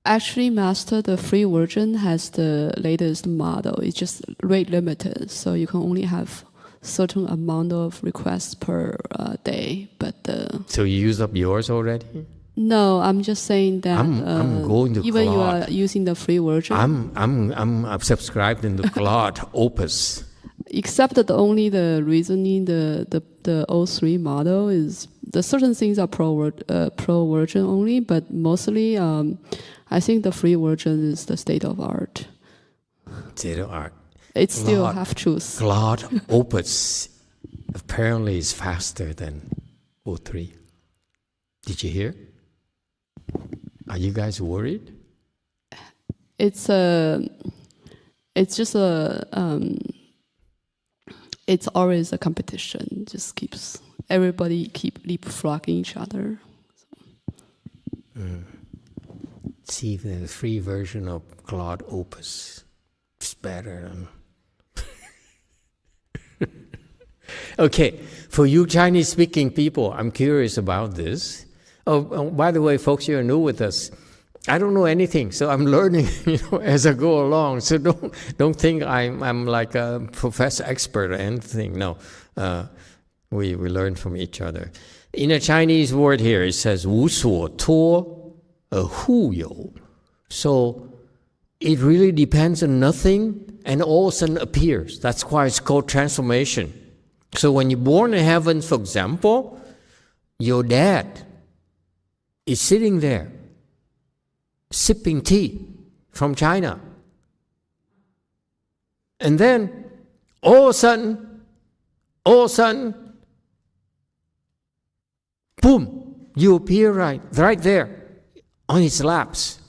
Actually, Master, the free version has the latest model. It's just rate limited, so you can only have certain amount of requests per day. But so you used up yours already? No, I'm just saying that I'm going to even you Claude. are using the free version. I'm subscribed in the Claude Opus. Except that only the reasoning, the O3 model is the certain things are pro version only, but mostly I think the free version is the state of art. State of art. It's still half truth. Claude Opus apparently is faster than O3. Did you hear? Are you guys worried? It's just it's always a competition. Just keeps everybody keep leapfrogging each other. See if the free version of Claude Opus is better than. Okay, for you Chinese-speaking people, I'm curious about this. Oh, by the way, folks, you're new with us. I don't know anything, so I'm learning, as I go along. So don't think I'm like a professor expert or anything. No, we learn from each other. In a Chinese word here, it says 无所托互有. So it really depends on nothing, and all of a sudden appears. That's why it's called transformation. So when you're born in heaven, for example, your dad is sitting there, sipping tea from China. And then, all of a sudden, boom, you appear right there on his laps.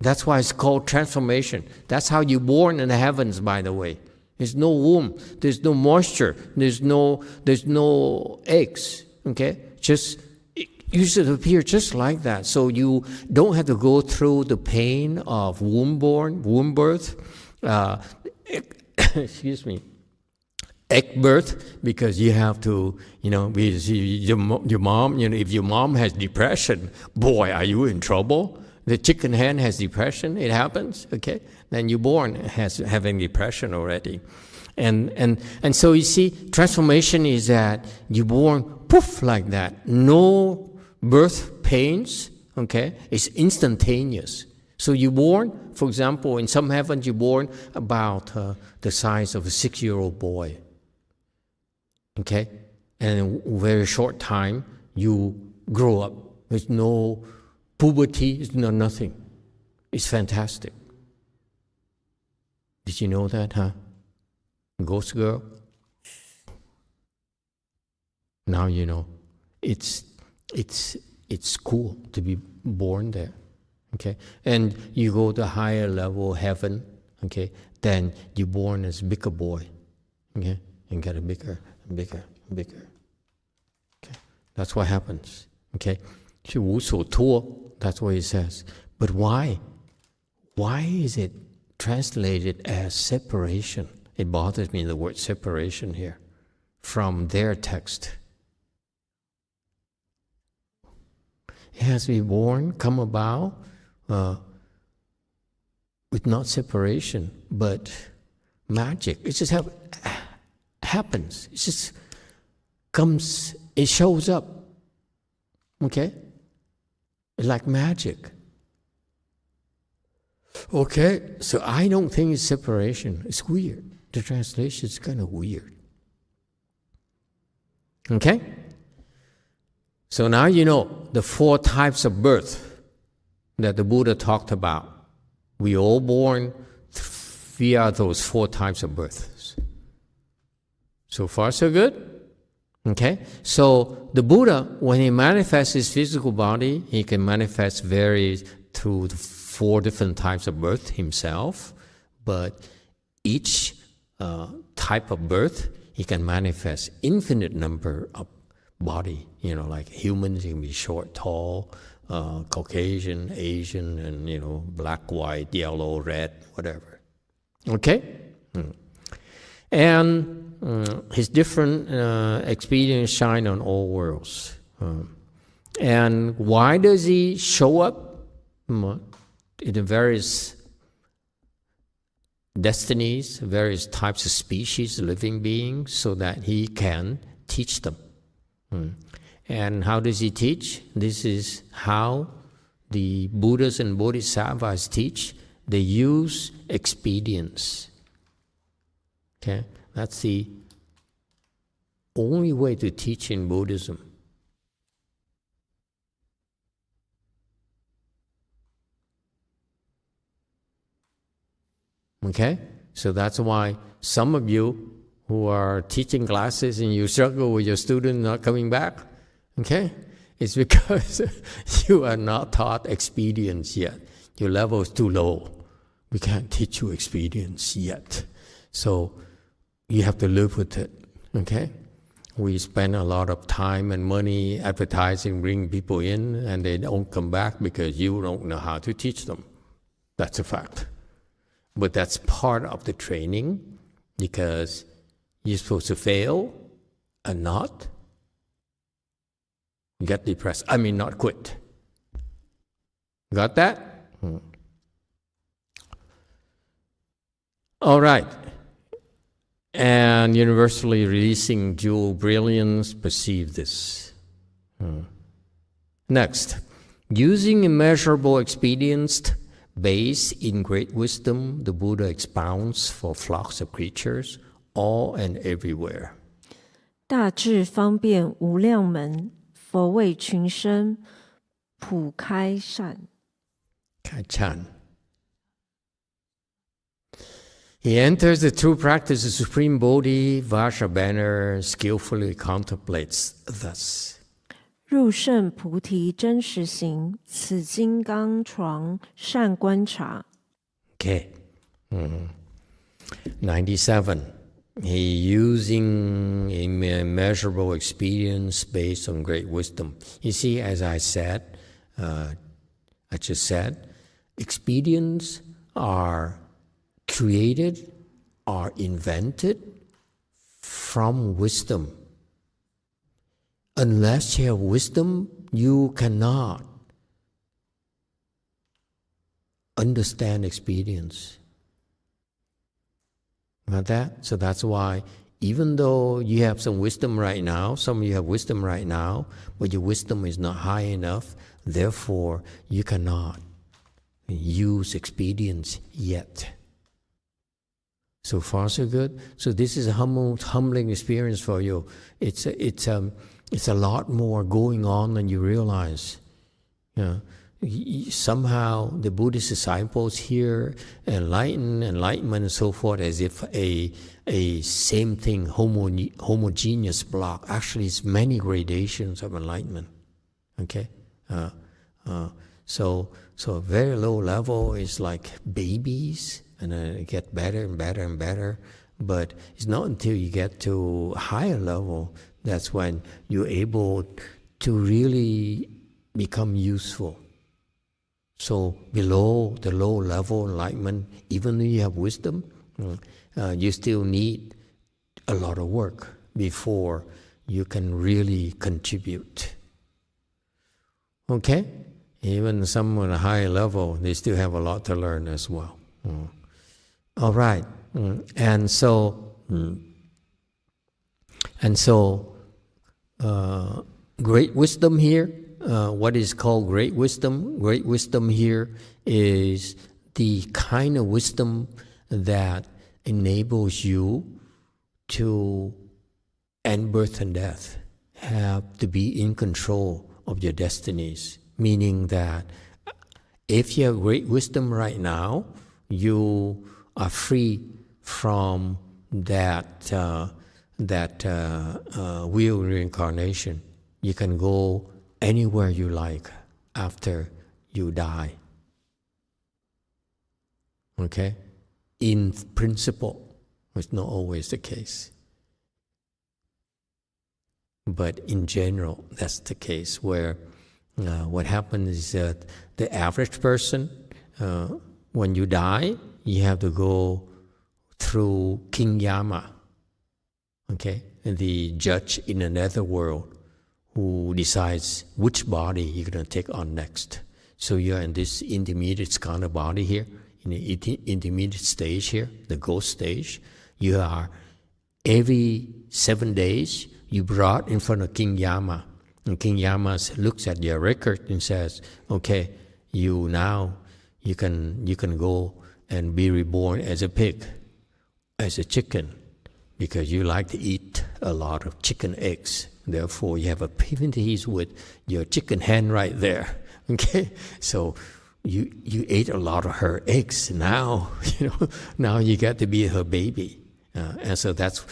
That's why it's called transformation. That's how you're born in the heavens, by the way. There's no womb, there's no moisture, there's no eggs, okay? You should appear just like that, so you don't have to go through the pain of womb birth, excuse me, egg birth, because you have to, your mom, if your mom has depression, boy, are you in trouble. The chicken hen has depression, it happens, okay? Then you're born having depression already. And so you see, transformation is that you're born poof like that. No birth pains, okay? It's instantaneous. So you're born, for example, in some heavens you're born about the size of a 6-year-old boy, okay? And in a very short time, you grow up. There's no puberty, there's no nothing. It's fantastic. Did you know that, huh? Ghost girl? Now you know. It's cool to be born there, okay? And you go to higher level heaven, okay? Then you're born as bigger boy, okay? And get a bigger and bigger and bigger, okay? That's what happens, okay? 是无所托, that's what it says. But why? Why is it translated as separation? It bothers me, the word separation here, from their text. It has to be born, come about, with not separation, but magic. It just happens. It just comes, it shows up. Okay? It's like magic. Okay, so I don't think it's separation. It's weird. The translation is kind of weird. Okay? So now you know the 4 types of birth that the Buddha talked about. We all born via those 4 types of births. So far, so good? Okay? So the Buddha, when he manifests his physical body, he can manifest through the 4 different types of birth himself, but each type of birth, he can manifest infinite number of body, like humans, he can be short, tall, Caucasian, Asian, and, black, white, yellow, red, whatever. Okay? And his different experience shine on all worlds. And why does he show up in the various destinies, various types of species, living beings, so that he can teach them? And how does he teach? This is how the Buddhas and Bodhisattvas teach. They use expedience. Okay, that's the only way to teach in Buddhism. Okay, so that's why some of you who are teaching classes and you struggle with your student not coming back, okay, it's because you are not taught expedience yet. Your level is too low. We can't teach you expedience yet. So you have to live with it, okay? We spend a lot of time and money advertising, bringing people in, and they don't come back because you don't know how to teach them. That's a fact. But that's part of the training, because you're supposed to fail and not get depressed. I mean, not quit. Got that? All right. And universally releasing dual brilliance, perceive this. Next, using immeasurable expedience based in great wisdom, the Buddha expounds for flocks of creatures, all and everywhere. 大智方便无量门，佛为群生普开善。Kachan. He enters the true practice of Supreme Bodhi, Varsha banner, skillfully contemplates thus. 入圣菩提真实行，此金刚床善观察。Okay. 97. He using immeasurable experience based on great wisdom. You see, as I just said, expedience are created, are invented from wisdom. Unless you have wisdom, you cannot understand experience. Got that? So that's why, even though you have some wisdom right now, some of you have wisdom right now, but your wisdom is not high enough, therefore you cannot use expedience yet. So far, so good. So this is a humbling experience for you. It's a lot more going on than you realize. Somehow the Buddhist disciples hear enlightenment and so forth as if a same thing, homogeneous block. Actually, it's many gradations of enlightenment. Okay, so a very low level is like babies, and then it gets better and better and better. But it's not until you get to a higher level that's when you're able to really become useful. So below the low level enlightenment, even though you have wisdom, you still need a lot of work before you can really contribute. Okay? Even some on a higher level, they still have a lot to learn as well. All right. And so great wisdom here. What is called great wisdom? Great wisdom here is the kind of wisdom that enables you to end birth and death, have to be in control of your destinies. Meaning that if you have great wisdom right now, you are free from that wheel reincarnation. You can go anywhere you like after you die. Okay? In principle, it's not always the case. But in general, that's the case where what happens is that the average person, when you die, you have to go through King Yama, okay, the judge in the netherworld, who decides which body you're going to take on next. So you're in this intermediate kind of body here, in the intermediate stage here, the ghost stage. You are, every 7 days, you brought in front of King Yama, And King Yama looks at your record and says, okay, you can go and be reborn as a pig, as a chicken, because you like to eat a lot of chicken eggs. Therefore, you have affinities with your chicken hen right there. Okay, so you ate a lot of her eggs. Now now you got to be her baby, and so that's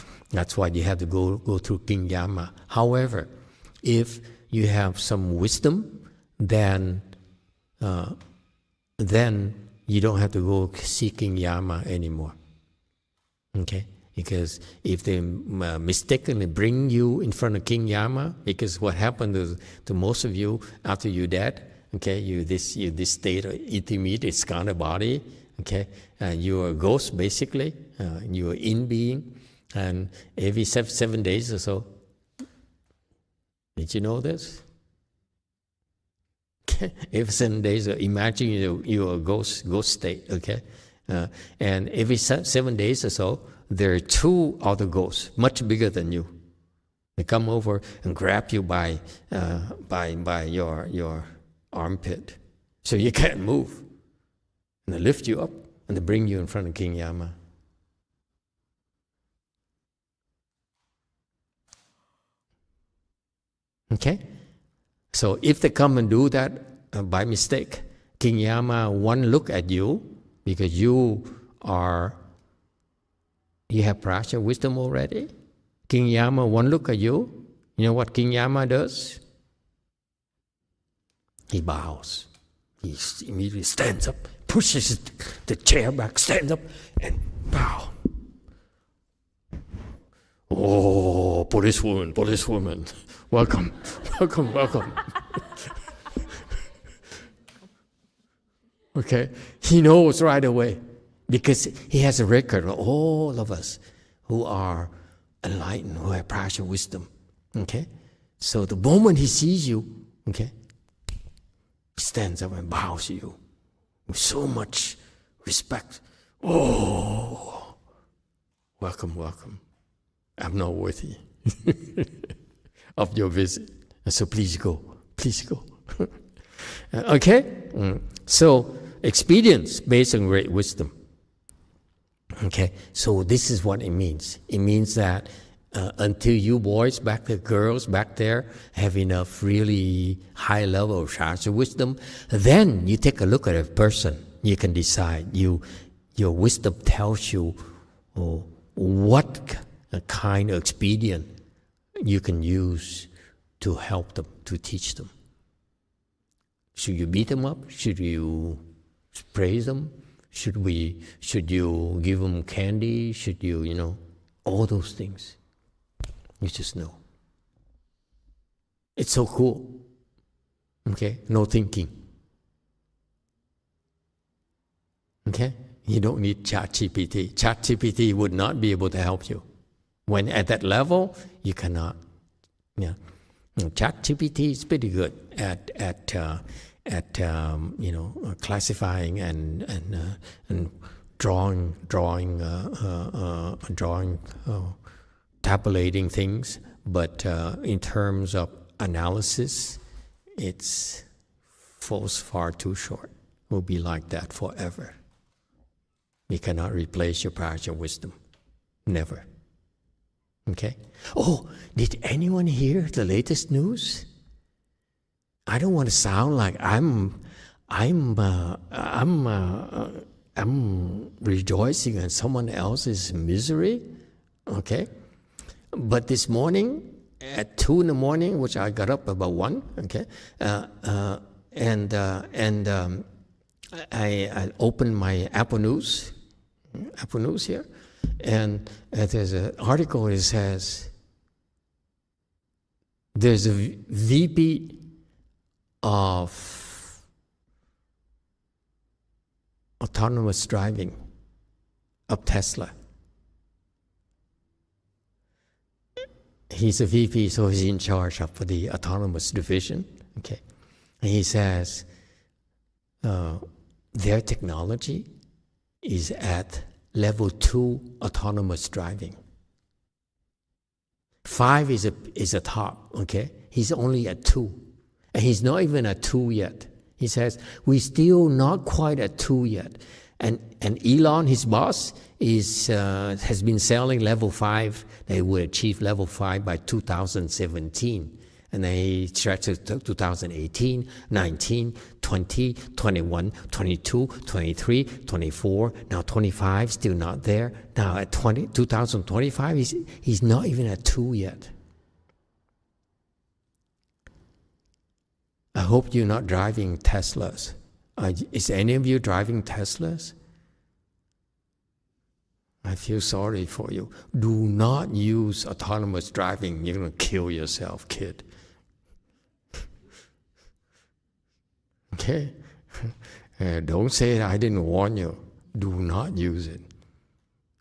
why you have to go through King Yama. However, if you have some wisdom, then you don't have to go see King Yama anymore. Okay. Because if they mistakenly bring you in front of King Yama, because what happened to most of you after you're dead, okay, you this state of eating meat, it's kind of body, okay, you're a ghost basically, you're in being, and every 7 days or so. Did you know this? Okay, every 7 days, imagine you're a ghost state, okay, and every 7 days or so, there are 2 other ghosts, much bigger than you. They come over and grab you by your armpit, so you can't move. And they lift you up and they bring you in front of King Yama. Okay, so if they come and do that by mistake, King Yama one look at you because you have prajna wisdom already. King Yama one look at you. You know what King Yama does? He bows. He immediately stands up, pushes the chair back, stands up, and bow. Oh, policewoman, welcome. Okay, he knows right away. Because he has a record of all of us who are enlightened, who have prajna wisdom. Okay? So the moment he sees you, okay, he stands up and bows to you with so much respect. Oh, welcome. I'm not worthy of your visit. So please go. Okay? So experience based on great wisdom. Okay, so this is what it means. It means that until you boys back there, girls back there, have enough really high level of prajna wisdom, then you take a look at a person. You can decide. Your wisdom tells you what kind of expedient you can use to help them, to teach them. Should you beat them up? Should you praise them? Should you give them candy? Should you, all those things. You just know. It's so cool. Okay? No thinking. Okay? You don't need ChatGPT. ChatGPT would not be able to help you. When at that level, you cannot. Yeah. ChatGPT is pretty good at classifying and drawing, tabulating things, but in terms of analysis, it falls far too short. It will be like that forever. You cannot replace your prajna wisdom. Never. Okay? Oh, did anyone hear the latest news? I don't want to sound like I'm rejoicing in someone else's misery. Okay? But this morning, at 2 a.m, which I got up about 1, okay, I opened my Apple News here, and there's an article that says there's a VP of autonomous driving of Tesla. He's a VP, so he's in charge of the autonomous division. Okay, and he says their technology is at level 2 autonomous driving. 5 is a top, okay? He's only at 2. And he's not even at 2 yet. He says, we're still not quite at 2 yet. And Elon, his boss, has been selling level 5. They will achieve level 5 by 2017. And then he stretches to 2018, 19, 20, 21, 22, 23, 24, now 25, still not there. Now at 2025, he's not even at 2 yet. I hope you're not driving Teslas. Is any of you driving Teslas? I feel sorry for you. Do not use autonomous driving. You're going to kill yourself, kid. Okay? Don't say I didn't warn you. Do not use it.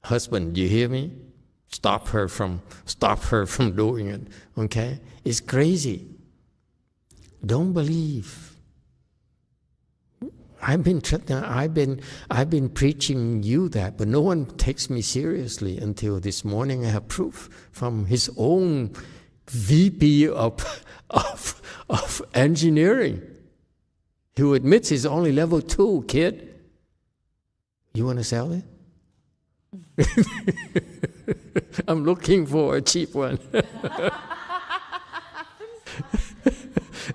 Husband, you hear me? Stop her from doing it. Okay? It's crazy. Don't believe. I've been preaching you that, but no one takes me seriously until this morning. I have proof from his own VP of engineering, who admits he's only level 2, kid. You want to sell it? I'm looking for a cheap one.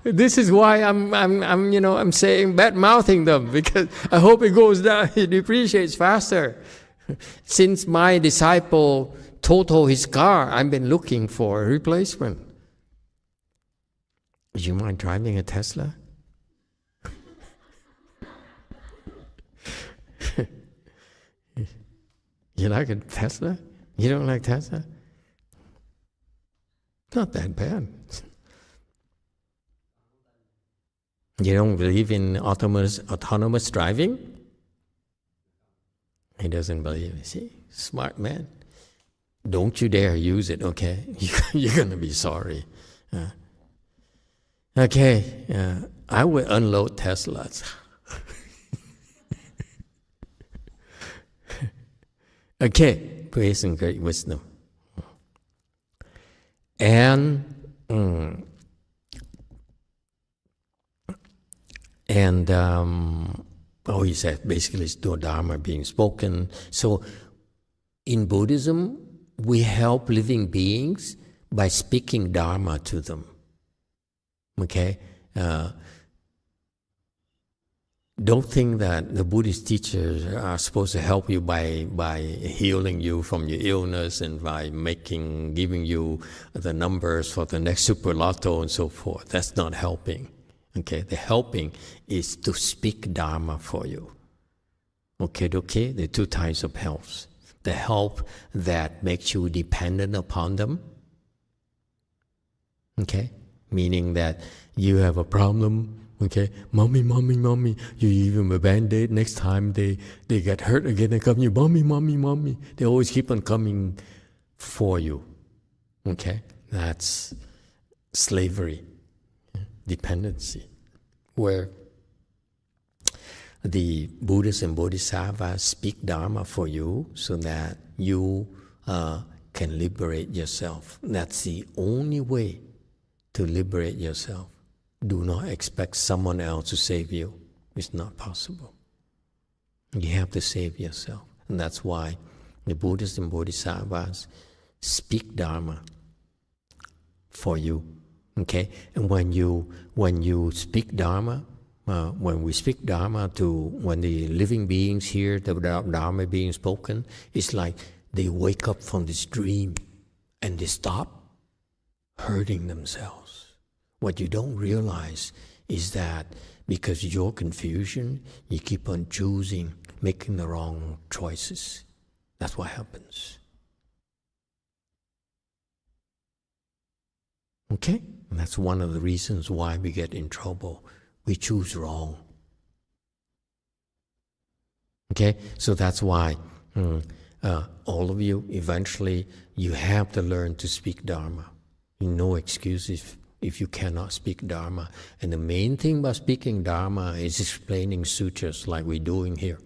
This is why I'm saying bad mouthing them, because I hope it goes down, it depreciates faster. Since my disciple totaled his car, I've been looking for a replacement. Would you mind driving a Tesla? You like a Tesla? You don't like Tesla? Not that bad. You don't believe in autonomous driving? He doesn't believe it. See, smart man. Don't you dare use it, okay? You're going to be sorry. Okay, I will unload Teslas. Okay, grace and great wisdom. And he said basically it's no Dharma being spoken. So in Buddhism, we help living beings by speaking Dharma to them. Okay? Don't think that the Buddhist teachers are supposed to help you by healing you from your illness and by giving you the numbers for the next super lotto and so forth. That's not helping. Okay, the helping is to speak Dharma for you. Okay, there are 2 types of helps. The help that makes you dependent upon them. Okay, meaning that you have a problem. Okay, mommy, you give them a Band-Aid. Next time they get hurt again, they come to you, mommy. They always keep on coming for you. Okay, that's slavery. Dependency, where the Buddhists and Bodhisattvas speak Dharma for you so that you can liberate yourself. That's the only way to liberate yourself. Do not expect someone else to save you. It's not possible. You have to save yourself. And that's why the Buddhists and Bodhisattvas speak Dharma for you. Okay, and when you speak Dharma, when we speak Dharma when the living beings hear the Dharma being spoken, it's like they wake up from this dream and they stop hurting themselves. What you don't realize is that because of your confusion, you keep on making the wrong choices. That's what happens. Okay? And that's one of the reasons why we get in trouble. We choose wrong. Okay? So that's why all of you, eventually, you have to learn to speak Dharma. No excuse if you cannot speak Dharma. And the main thing about speaking Dharma is explaining sutras like we're doing here.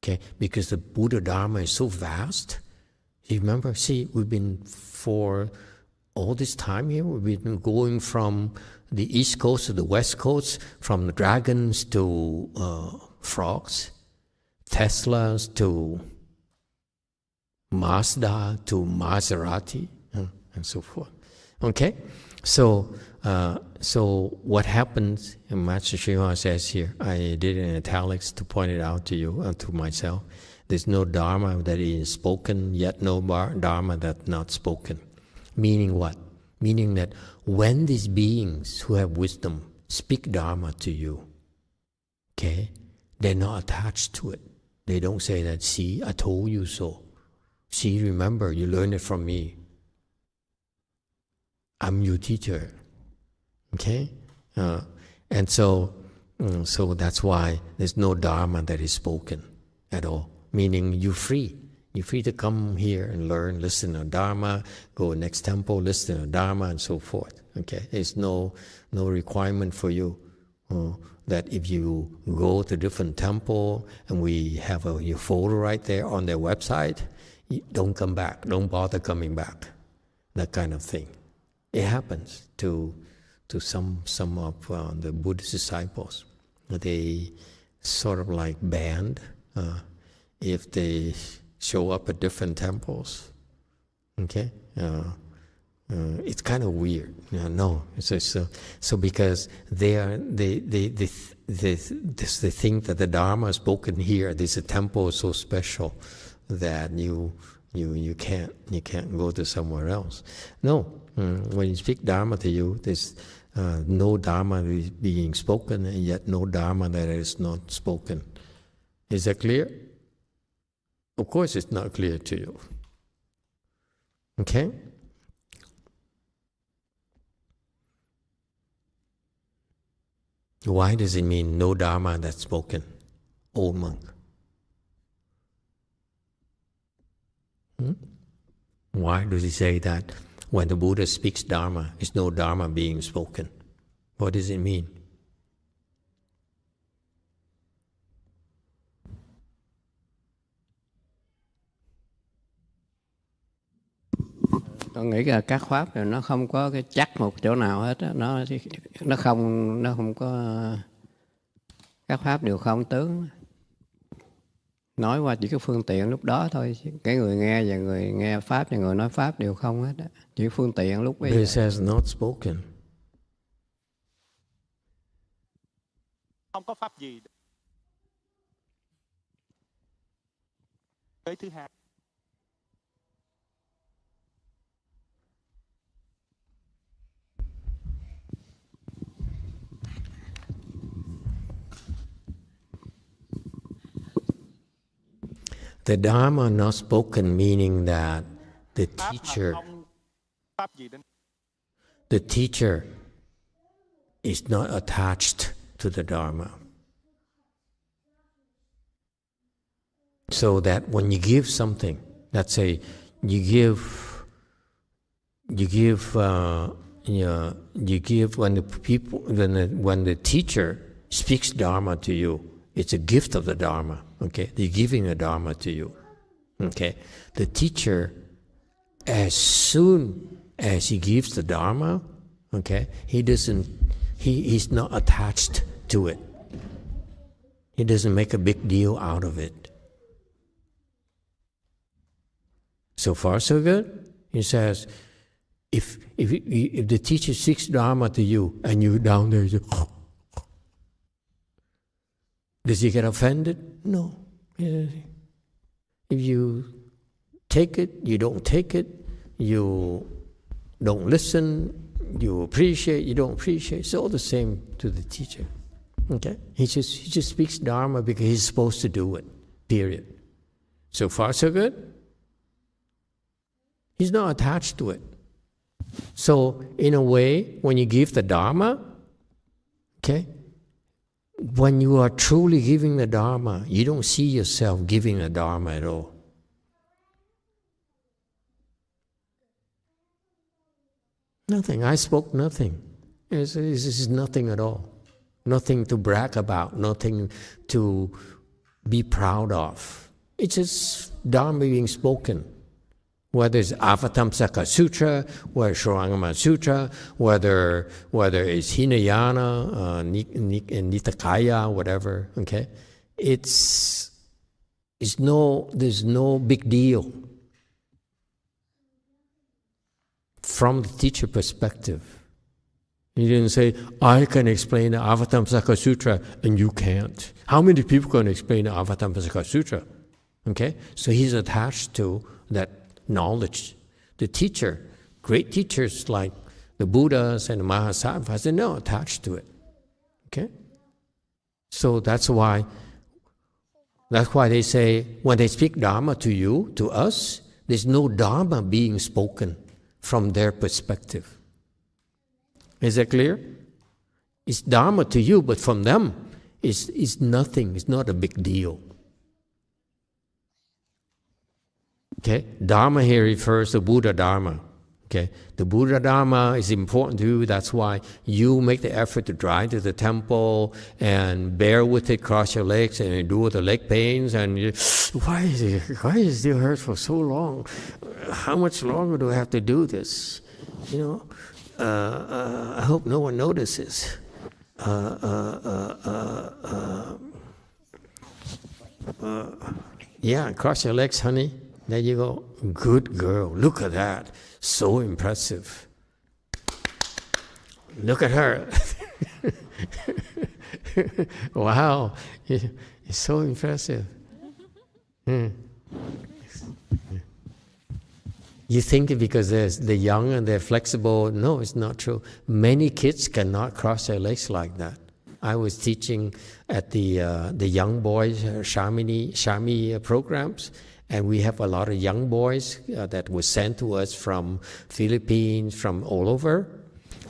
Okay? Because the Buddha Dharma is so vast, You remember? See, we've been for all this time here, we've been going from the East Coast to the West Coast, from the dragons to frogs, Teslas to Mazda to Maserati, and so forth. Okay? So what happens, and Master Sri says here, I did it in italics to point it out to you and to myself, there's no Dharma that is spoken, yet no Dharma that's not spoken. Meaning what? Meaning that when these beings who have wisdom speak Dharma to you, okay, they're not attached to it. They don't say that, see, I told you so. See, remember, you learned it from me. I'm your teacher. Okay? And so that's why there's no Dharma that is spoken at all. Meaning you're free. You're free to come here and learn, listen to Dharma, go next temple, listen to Dharma, and so forth. Okay? There's no requirement for you that if you go to different temple and we have your photo right there on their website, don't come back. Don't bother coming back. That kind of thing. It happens to some of the Buddhist disciples. They sort of like banned if they show up at different temples. Okay, it's kind of weird. No, so because they think that the Dharma is spoken here. There's a temple so special that you can't go to somewhere else. No, when you speak Dharma to you, there's no Dharma is being spoken, and yet no Dharma that is not spoken. Is that clear? Of course it's not clear to you. Okay? Why does it mean no Dharma that's spoken, old monk? Why does he say that when the Buddha speaks Dharma, there's no Dharma being spoken? What does it mean? Tôi nghĩ là các pháp này nó không có cái chắc một chỗ nào hết á, nó không có, các pháp đều không tướng. Nói qua chỉ cái phương tiện lúc đó thôi, cái người nghe và người nghe pháp và người nói pháp đều không hết á, chỉ phương tiện lúc bây giờ. This has not spoken. Không có pháp gì. Cái thứ hai. The Dharma not spoken, meaning that the teacher is not attached to the Dharma. So that when you give something, let's say you give when the teacher speaks Dharma to you, it's a gift of the Dharma. Okay, they're giving a Dharma to you. Okay, the teacher, as soon as he gives the Dharma, okay, he's not attached to it. He doesn't make a big deal out of it. So far, so good. He says, if the teacher speaks Dharma to you and you're down there, does he get offended? No. If you take it, you don't take it, you don't listen, you appreciate, you don't appreciate. It's all the same to the teacher. Okay? He just speaks Dharma because he's supposed to do it. Period. So far, so good? He's not attached to it. So, in a way, when you give the Dharma, okay, when you are truly giving the Dharma, you don't see yourself giving the Dharma at all. Nothing. I spoke nothing. This is nothing at all. Nothing to brag about, nothing to be proud of. It's just Dharma being spoken. Whether it's Avatamsaka Sutra, whether Shurangama Sutra, whether it's Hinayana, Nitakaya, whatever, okay? There's no big deal from the teacher perspective. He didn't say, I can explain the Avatamsaka Sutra and you can't. How many people can explain the Avatamsaka Sutra? Okay? So he's attached to that knowledge. The teacher, great teachers like the Buddhas and the Mahasattvas, they're not attached to it. Okay? So that's why they say, when they speak Dharma to you, to us, there's no Dharma being spoken from their perspective. Is that clear? It's Dharma to you, but from them, it's nothing. It's not a big deal. Okay? Dharma here refers to Buddha Dharma. Okay? The Buddha Dharma is important to you. That's why you make the effort to drive to the temple and bear with it, cross your legs, and endure the leg pains. And why is it still hurt for so long? How much longer do I have to do this? You know, I hope no one notices. Yeah, cross your legs, honey. There you go. Good girl. Look at that. So impressive. Look at her. Wow. It's so impressive. You think because they're young and they're flexible. No, it's not true. Many kids cannot cross their legs like that. I was teaching at the young boys Shami programs, and we have a lot of young boys that were sent to us from Philippines, from all over,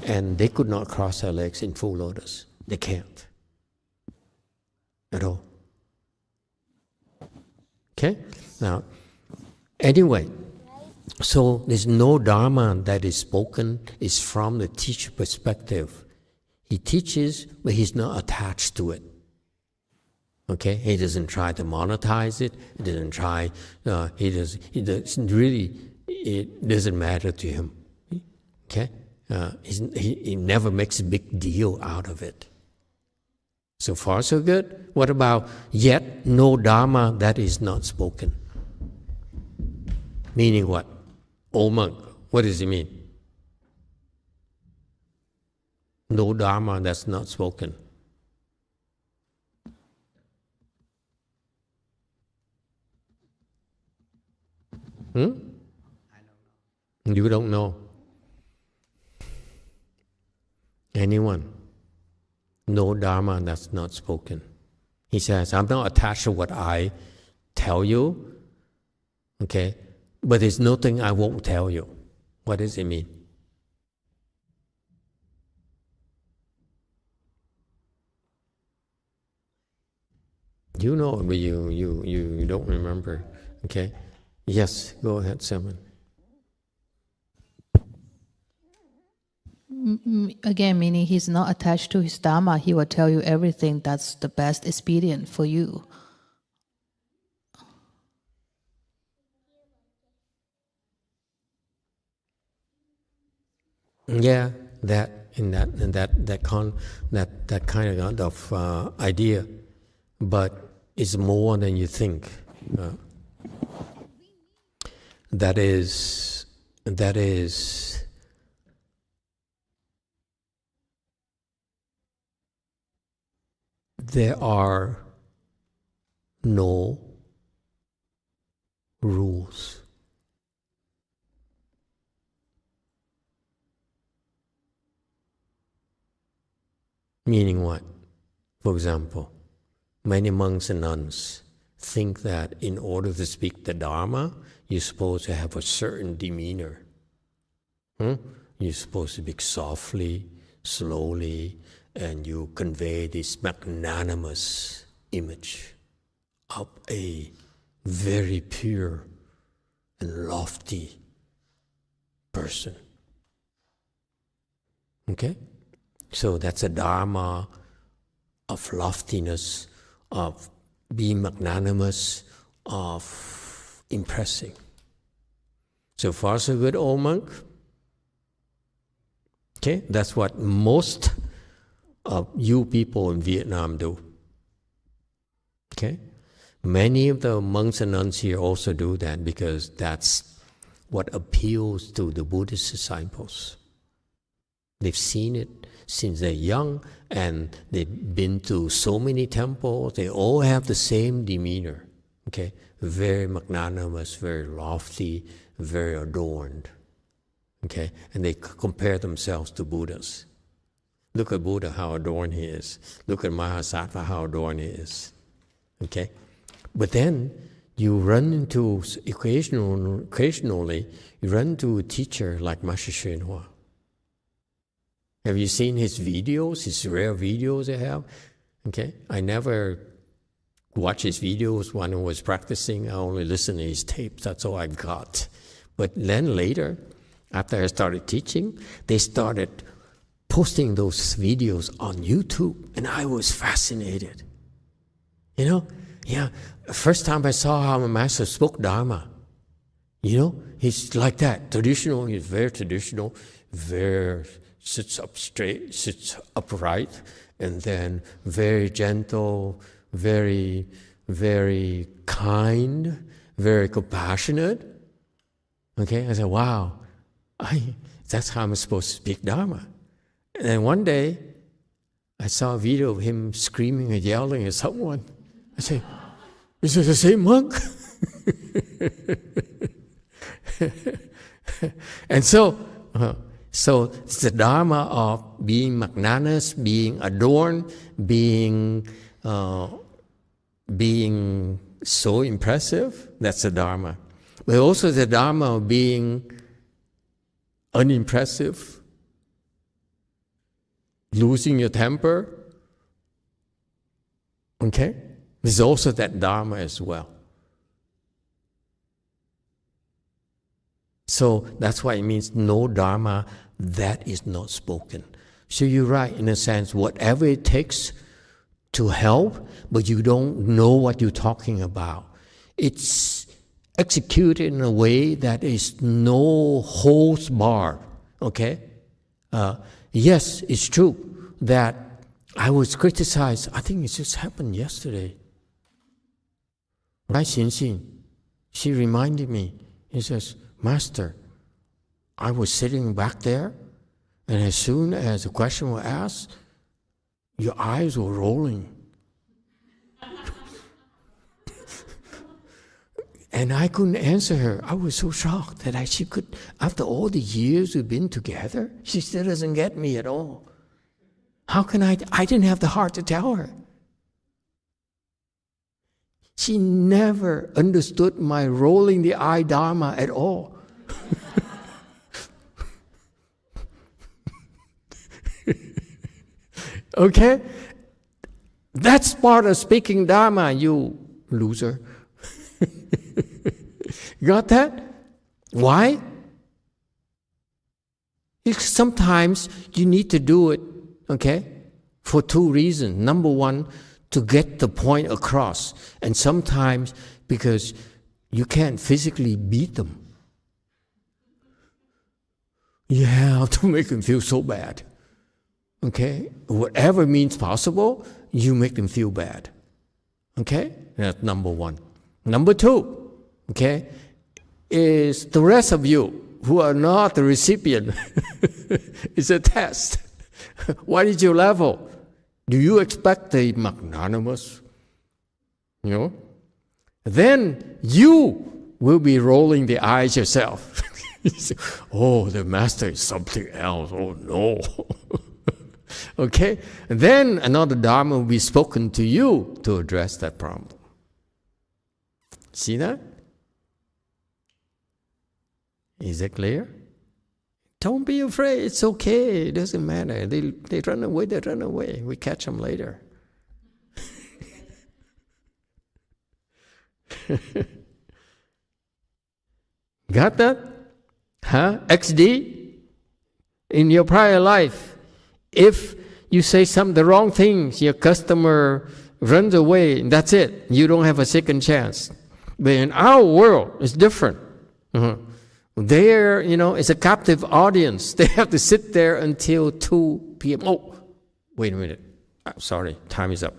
and they could not cross their legs in full lotus. They can't at all. Okay? Now, anyway, so there's no Dharma that is spoken, is from the teacher perspective. He teaches, but he's not attached to it. Okay, he doesn't try to monetize it. He doesn't try. It doesn't matter to him. Okay, he never makes a big deal out of it. So far, so good. What about yet no Dharma that is not spoken? Meaning what? Old monk. What does it mean? No Dharma that's not spoken. You don't know. Anyone? No Dharma that's not spoken. He says, I'm not attached to what I tell you, okay? But there's nothing I won't tell you. What does it mean? You know, but you don't remember, okay? Yes, go ahead, Simon. Again, meaning he's not attached to his Dharma. He will tell you everything that's the best expedient for you. Yeah, that kind of idea, but it's more than you think. That is, there are no rules. Meaning what? For example, many monks and nuns think that in order to speak the Dharma, you're supposed to have a certain demeanor. You're supposed to speak softly, slowly, and you convey this magnanimous image of a very pure and lofty person. Okay? So that's a Dharma of loftiness, of being magnanimous, of impressing. So far, so good, old monk. Okay, that's what most of you people in Vietnam do. Okay, many of the monks and nuns here also do that because that's what appeals to the Buddhist disciples. They've seen it since they're young, and they've been to so many temples. They all have the same demeanor. Okay, very magnanimous, very lofty, very adorned. Okay, and they compare themselves to Buddhas. Look at Buddha, how adorned he is. Look at Mahasattva, how adorned he is. Okay, but then you run into, occasionally, you run into a teacher like masteryonghua. Have you seen his videos, his rare videos they have? Okay, I never watched his videos when I was practicing. I only listened to his tapes, that's all I got. But then later, after I started teaching, they started posting those videos on YouTube, and I was fascinated. You know, yeah, first time I saw how my master spoke Dharma, you know, he's like that, traditional, he's very traditional, very sits up straight, sits upright, and then very gentle, very, very kind, very compassionate. Okay, I said, wow, that's how I'm supposed to speak Dharma. And then one day, I saw a video of him screaming and yelling at someone. I said, is it the same monk? And so it's the Dharma of being magnanimous, being adorned, being so impressive. That's the Dharma. But also the Dharma of being unimpressive, losing your temper. Okay? There's also that Dharma as well. So that's why it means no Dharma that is not spoken. So you're right, in a sense, whatever it takes to help, but you don't know what you're talking about. It's executed in a way that is no holds barred. Okay? Yes, it's true that I was criticized. I think it just happened yesterday. Right, Xin, she reminded me. He says, Master, I was sitting back there, and as soon as the question was asked, your eyes were rolling. And I couldn't answer her. I was so shocked that she could, after all the years we've been together, she still doesn't get me at all. How can I didn't have the heart to tell her. She never understood my rolling the eye Dharma at all. Okay? That's part of speaking Dharma, you loser. Got that? Why? Because sometimes you need to do it, okay, for two reasons. Number one, to get the point across. And sometimes because you can't physically beat them. You have to make them feel so bad. Okay? Whatever means possible, you make them feel bad. Okay? That's number one. Number two, okay, is the rest of you who are not the recipient. It's a test. What is your level? Do you expect the magnanimous? You know? Then you will be rolling the eyes yourself. You say, oh, the master is something else. Oh, no. Okay? And then another Dharma will be spoken to you to address that problem. See that? Is it clear? Don't be afraid. It's okay. It doesn't matter. They run away. They run away. We catch them later. Got that? Huh? XD? In your prior life, if you say the wrong things, your customer runs away, and that's it. You don't have a second chance. But in our world, it's different. There, it's a captive audience. They have to sit there until 2 p.m. Oh, wait a minute. Sorry, time is up.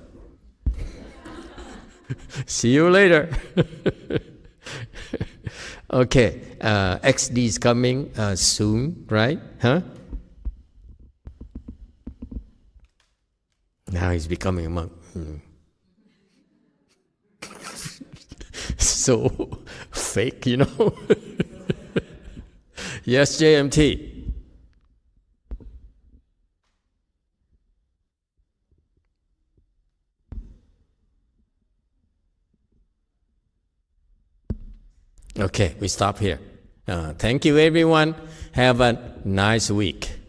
See you later. Okay, XD is coming soon, right? Huh? Now he's becoming a monk. So fake, Yes, JMT. Okay, we stop here. Thank you, everyone. Have a nice week.